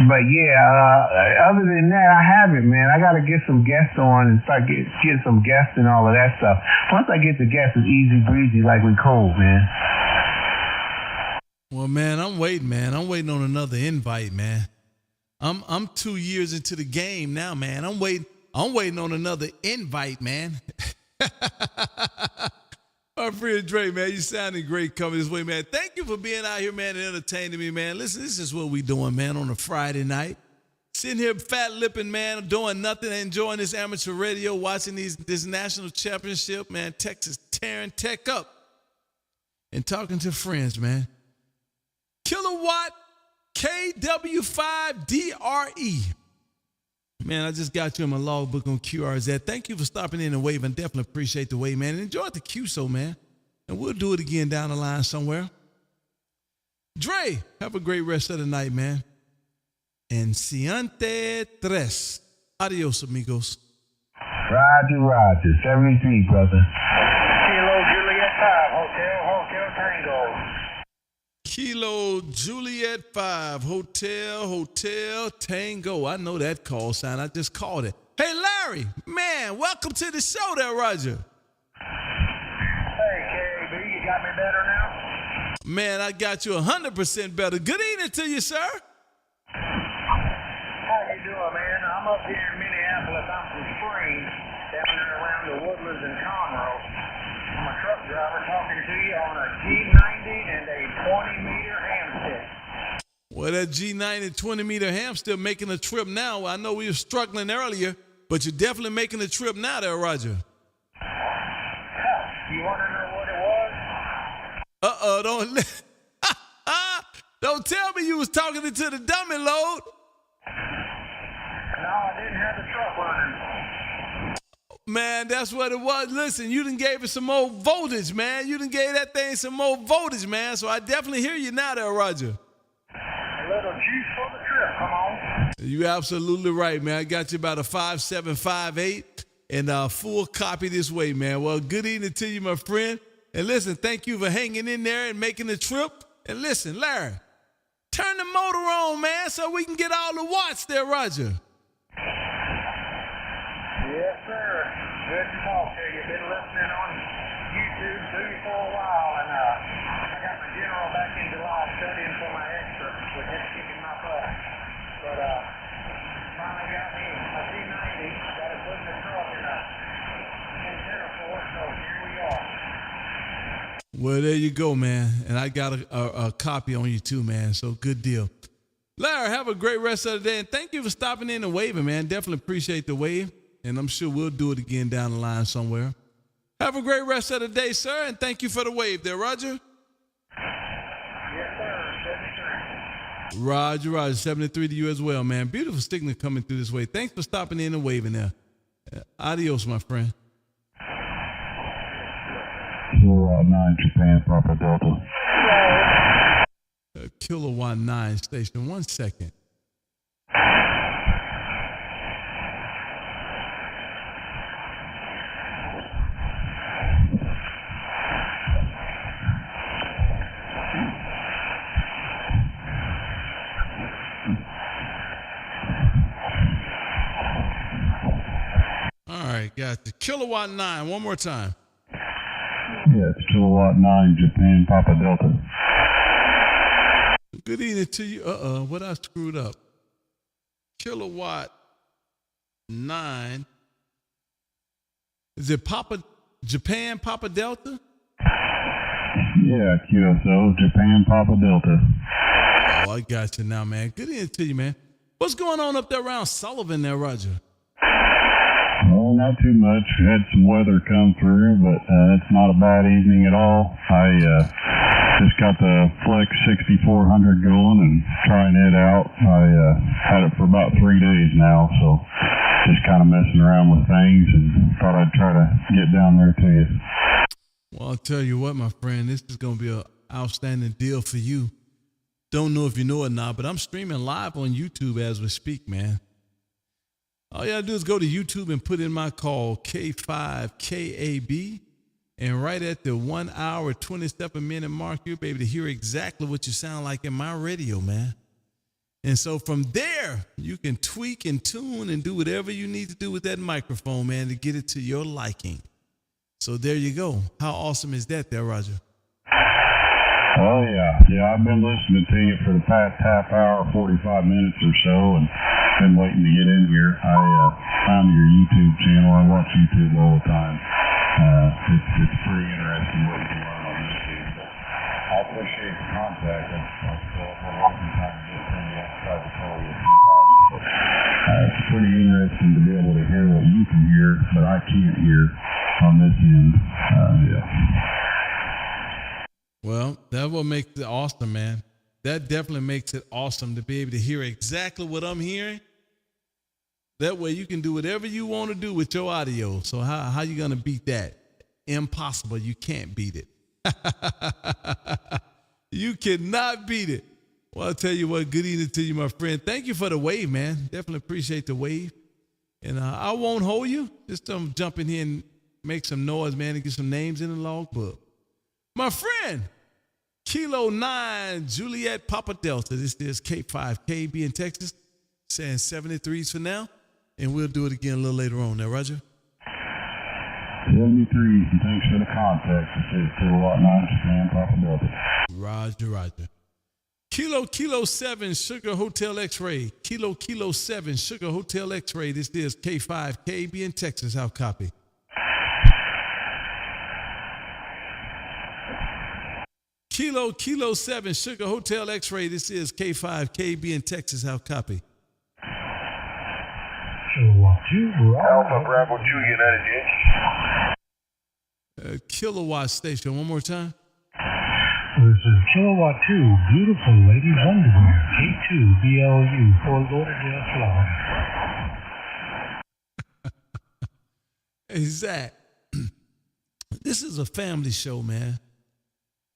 Speaker 5: But yeah, other than that, I haven't, man. I got to get some guests on and start get some guests and all of that stuff. Once I get the guests, it's easy breezy like we cold, man.
Speaker 1: Well, man, I'm waiting, man. I'm waiting on another invite, man. I'm 2 years into the game now, man. I'm waiting on another invite, man. My friend Dre, man, you sounding great coming this way, man. Thank you for being out here, man, and entertaining me, man. Listen, this is what we doing, man, on a Friday night. Sitting here fat-lipping, man, doing nothing, enjoying this amateur radio, watching this national championship, man. Texas tearing tech up and talking to friends, man. Kilowatt KW5DRE. Man, I just got you in my logbook on QRZ. Thank you for stopping in and waving. Definitely appreciate the wave, man. And enjoy the QSO, man. And we'll do it again down the line somewhere. Dre, have a great rest of the night, man. En Ciante Tres. Adios, amigos.
Speaker 5: Roger. 73, brother.
Speaker 4: Kilo Juliet 5, Hotel Tango.
Speaker 1: Kilo Juliet 5, Hotel Tango. I know that call sign. I just called it. Hey, Larry, man, welcome to the show there, Roger.
Speaker 4: Hey, KB, you got me better now?
Speaker 1: Man, I got you 100% better. Good evening to you, sir.
Speaker 4: How you doing, man? I'm up here in Minneapolis. I'm from Springs, down there around the Woodlands and Conroe. I'm a truck driver talking to you on a G90 and a 20-meter hamstick.
Speaker 1: Well, that G90 20-meter hamster making a trip now. I know we were struggling earlier, but you're definitely making a trip now there, Roger.
Speaker 4: You want to know what it was?
Speaker 1: Don't tell me you was talking to the dummy load.
Speaker 4: No, I didn't have the truck running.
Speaker 1: Man, that's what it was. Listen, you done gave it some more voltage, man. You done gave that thing some more voltage, man. So I definitely hear you now there, Roger.
Speaker 4: A little juice for the trip, come on.
Speaker 1: You absolutely right, man. I got you about a 5.7, 5.8 and a full copy this way, man. Well, good evening to you, my friend. And listen, thank you for hanging in there and making the trip. And listen, Larry, turn the motor on, man, so we can get all the watts there, Roger.
Speaker 4: Yes, sir. Good to talk to you. Been listening on YouTube too for a while, and I got my general back in July studying for my extra, with him kicking my butt. But finally got me a C90. Got it put in the truck in Centerport, so here we are.
Speaker 1: Well, there you go, man. And I got a copy on you too, man. So good deal. Larry, have a great rest of the day. And thank you for stopping in and waving, man. Definitely appreciate the wave. And I'm sure we'll do it again down the line somewhere. Have a great rest of the day, sir. And thank you for the wave there, Roger.
Speaker 4: Yes, sir. 73.
Speaker 1: Roger. 73 to you as well, man. Beautiful signal coming through this way. Thanks for stopping in and waving there. Adios, my friend.
Speaker 5: Kilowatt 9, Japan, Papa Delta.
Speaker 1: Kilowatt 9 station. 1 second. All right, got the Kilowatt 9. One more time.
Speaker 5: Yeah, it's Kilowatt 9, Japan, Papa Delta.
Speaker 1: Good evening to you. What I screwed up. Kilowatt 9. Is it Japan, Papa Delta?
Speaker 5: Yeah, QSO, Japan, Papa Delta.
Speaker 1: Oh, I got you now, man. Good evening to you, man. What's going on up there around Sullivan there, Roger?
Speaker 5: Well, not too much. We had some weather come through, but it's not a bad evening at all. I just got the Flex 6400 going and trying it out. I had it for about 3 days now, so just kind of messing around with things and thought I'd try to get down there to you.
Speaker 1: Well, I'll tell you what, my friend, this is going to be an outstanding deal for you. Don't know if you know it or not, but I'm streaming live on YouTube as we speak, man. All you gotta do is go to YouTube and put in my call, K5KAB, and right at the 1 hour, 27-minute mark, you'll be able to hear exactly what you sound like in my radio, man. And so from there, you can tweak and tune and do whatever you need to do with that microphone, man, to get it to your liking. So there you go. How awesome is that there, Roger?
Speaker 5: Oh, yeah. Yeah, I've been listening to you for the past half hour, 45 minutes or so, and been waiting to get in here. I found your YouTube channel. I watch YouTube all the time. It's pretty interesting what you can learn on YouTube. But I appreciate the contact. I've been working time to get from you. I've tried to call you a few times. But it's pretty interesting to be able to hear what you can hear, but I can't hear on this end. Yeah.
Speaker 1: Well, that's what makes it awesome, man. That definitely makes it awesome to be able to hear exactly what I'm hearing. That way you can do whatever you want to do with your audio. So how you going to beat that? Impossible. You can't beat it. You cannot beat it. Well, I'll tell you what, good evening to you, my friend. Thank you for the wave, man. Definitely appreciate the wave. And I won't hold you. Just jump in here and make some noise, man, and get some names in the logbook. My friend, Kilo 9, Juliet Papa Delta. This is K5KB in Texas, saying 73s for now. And we'll do it again a little later on there, Roger.
Speaker 5: 73, and thanks for the contact. This is Kilowatt 9, Japan, Papa Delta.
Speaker 1: Roger. Kilo 7, Sugar Hotel X-Ray. Kilo 7, Sugar Hotel X-Ray. This is K5KB in Texas. How copy? Kilo 7, Sugar Hotel X-Ray. This is K5KB in Texas. How copy?
Speaker 2: Alpha Bravo 2 United Yankee.
Speaker 1: Kilowatt station. One more time.
Speaker 8: This is Kilowatt 2, beautiful ladies underwear, K2 BLU, Fort Lauderdale, Florida.
Speaker 1: Hey, Zach, this is a family show, man.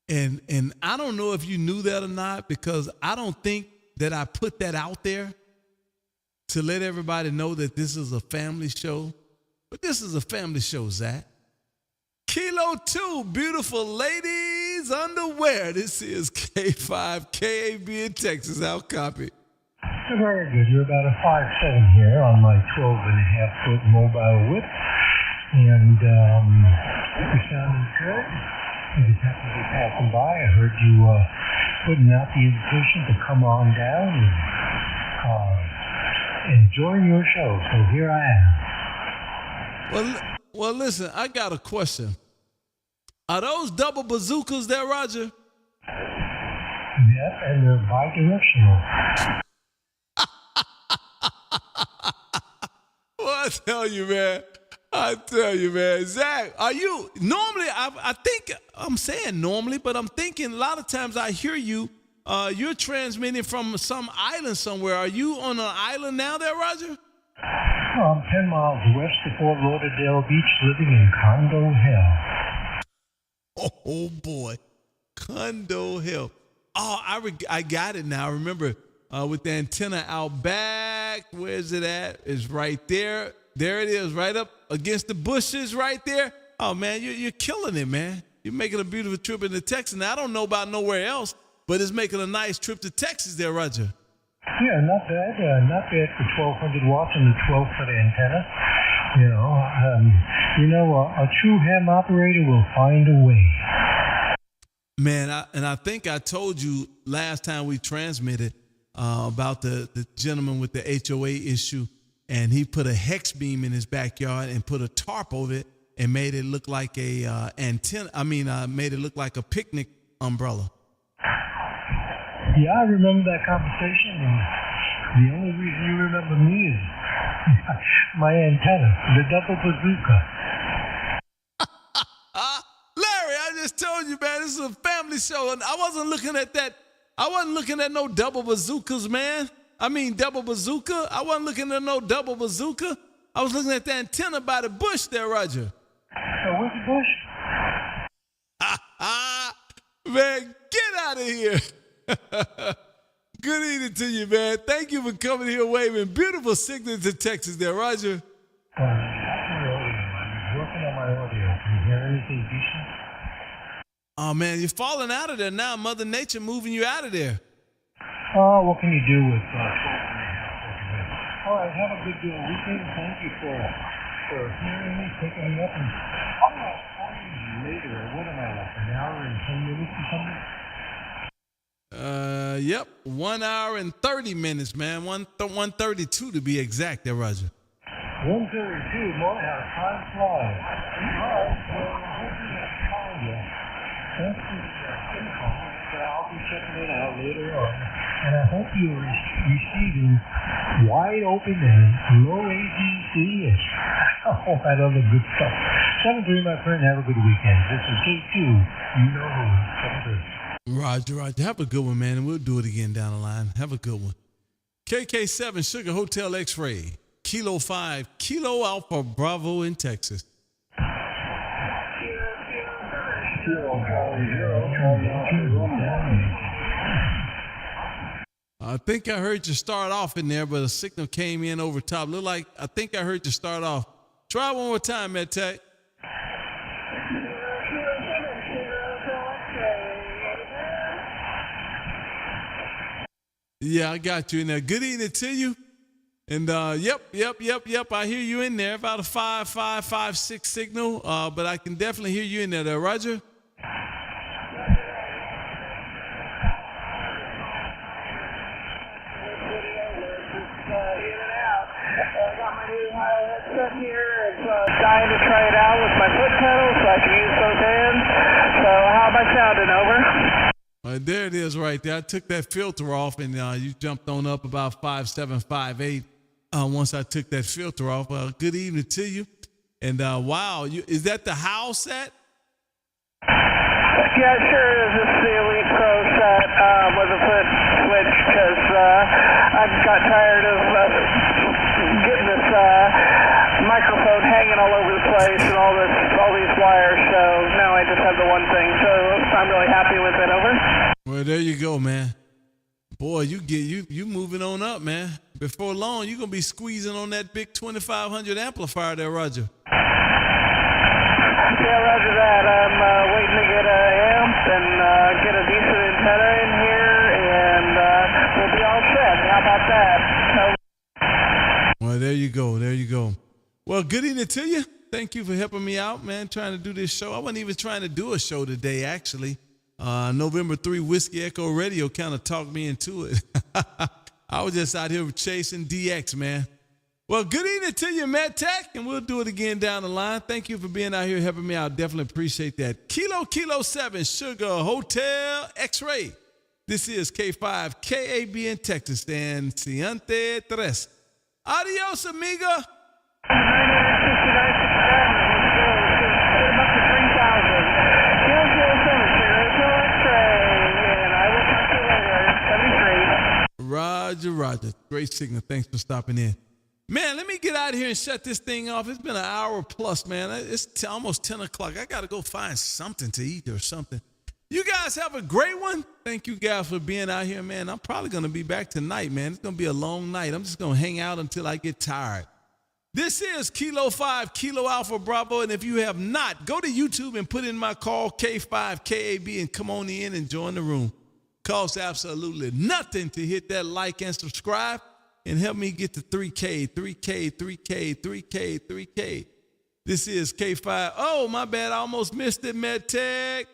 Speaker 1: And I don't know if you knew that or not, because I don't think that I put that out there to let everybody know that this is a family show. But this is a family show, Zach. Kilo 2, beautiful ladies ladies' underwear. This is K5 KAB in Texas. How copy?
Speaker 8: Very good. You're about a 5'7" here on my 12.5-foot mobile whip. And you're sounding good. I just happened to be passing by. I heard you putting out the invitation to come on down and join your show. So here I am.
Speaker 1: Well, listen, I got a question. Are those double bazookas there, Roger?
Speaker 8: Yep, and they're bi-directional.
Speaker 1: Well, I tell you, man. Zach, are you normally? I think I'm saying normally, but I'm thinking a lot of times I hear you. You're transmitting from some island somewhere. Are you on an island now, there, Roger?
Speaker 8: Well, I'm 10 miles west of Fort Lauderdale Beach, living in Condo Hell.
Speaker 1: Oh boy, Condo Hell. Oh, I got it now. Remember, with the antenna out back. Where's it at? It's right there. There it is, right up against the bushes right there. Oh, man, you're killing it, man. You're making a beautiful trip into Texas. Now, I don't know about nowhere else, but it's making a nice trip to Texas there, Roger.
Speaker 8: Yeah, not bad. Not bad for 1,200 watts and a 12-foot antenna. A true ham operator will find a way.
Speaker 1: Man, I think I told you last time we transmitted about the gentleman with the HOA issue, and he put a hex beam in his backyard and put a tarp over it and made it look like a antenna. Made it look like a picnic umbrella.
Speaker 8: Yeah, I remember that conversation, and the only reason you remember me is my antenna, the double bazooka.
Speaker 1: Larry, I just told you, man, this is a family show, and I wasn't looking at that. I wasn't looking at no double bazookas, man. Double bazooka. I wasn't looking at no double bazooka. I was looking at the antenna by the bush there, Roger.
Speaker 8: Which bush?
Speaker 1: Man, get out of here. Good evening to you, man. Thank you for coming here waving beautiful signals to Texas there, Roger.
Speaker 8: I'm working on my audio. Can you hear anything decent?
Speaker 1: Oh, man, you're falling out of there now. Mother Nature moving you out of there.
Speaker 8: Oh, what can you do with 12.5? All right, have a good weekend. Thank you for hearing me, picking me up, and I'll call you later. What am I, like an hour and 10 minutes or something?
Speaker 1: Yep, 1 hour and 30 minutes, man. 1:32 to be exact there, Roger.
Speaker 8: 1:32, boy, how time flies. All right, well, hopefully I'll call you. Thanks for the call. I'll be checking it out later on. And I hope you're receiving wide open and low ADC and all that other good stuff. 7-3, my friend. Have a good weekend. This is K2. You know who. 7-3.
Speaker 1: Roger. Have a good one, man, and we'll do it again down the line. Have a good one. KK7 Sugar Hotel X-Ray. Kilo 5, Kilo Alpha Bravo in Texas. I think I heard you start off in there, but a signal came in over top. Look like I think I heard you start off. Try one more time, MedTech. Yeah, I got you in there. Good evening to you. And yep. I hear you in there. About a 5.556 signal, but I can definitely hear you in there, Roger.
Speaker 7: Dying to try it out with my foot pedals so I can use those hands. So how am I sounding? Over.
Speaker 1: There it is right there. I took that filter off, and you jumped on up about 5.7, 5.8 once I took that filter off. Good evening to you. And wow, is that the house set?
Speaker 7: Yeah, it sure is. It's the Elite Pro set with a foot switch because I got tired of getting this microphone hanging all over the place and all these wires. So now I just have the one thing. So I'm really happy with it. Over.
Speaker 1: Well, there you go, man. Boy, you moving on up, man. Before long, you're gonna be squeezing on that big 2500 amplifier there, Roger.
Speaker 7: Yeah, Roger that. I'm waiting to get a amp and
Speaker 1: Well, good evening to you. Thank you for helping me out, man, trying to do this show. I wasn't even trying to do a show today, actually. November 3 Whiskey Echo Radio kind of talked me into it. I was just out here chasing DX, man. Well, good evening to you, Matt Tech, and we'll do it again down the line. Thank you for being out here helping me out. Definitely appreciate that. Kilo 7 Sugar Hotel X-Ray. This is K5 KAB in Texas and Ciente Tres. Adios, amiga. Roger. Great signal. Thanks for stopping in. Man, let me get out of here and shut this thing off. It's been an hour plus, man. It's almost 10 o'clock. I got to go find something to eat or something. You guys have a great one. Thank you guys for being out here, man. I'm probably going to be back tonight, man. It's going to be a long night. I'm just going to hang out until I get tired. This is Kilo 5, Kilo Alpha Bravo. And if you have not, go to YouTube and put in my call, K5 KAB, and come on in and join the room. Costs absolutely nothing to hit that like and subscribe and help me get to 3K. This is K5. Oh, my bad. I almost missed it, MedTech.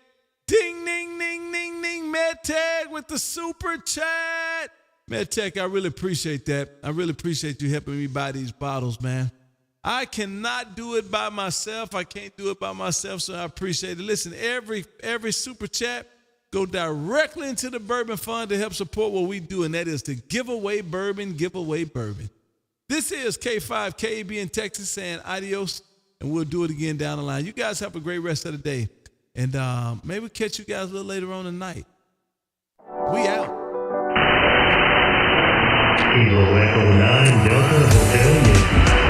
Speaker 1: Ding, ding, ding, ding, ding, MedTech with the super chat. MedTech, I really appreciate that. I really appreciate you helping me buy these bottles, man. I cannot do it by myself. I can't do it by myself, so I appreciate it. Listen, every super chat go directly into the Bourbon Fund to help support what we do, and that is to give away bourbon. This is K5 KAB in Texas saying adios, and we'll do it again down the line. You guys have a great rest of the day, and maybe we'll catch you guys a little later on tonight. We out.
Speaker 9: Kilo Echo 9 Delta Hotel Yankee.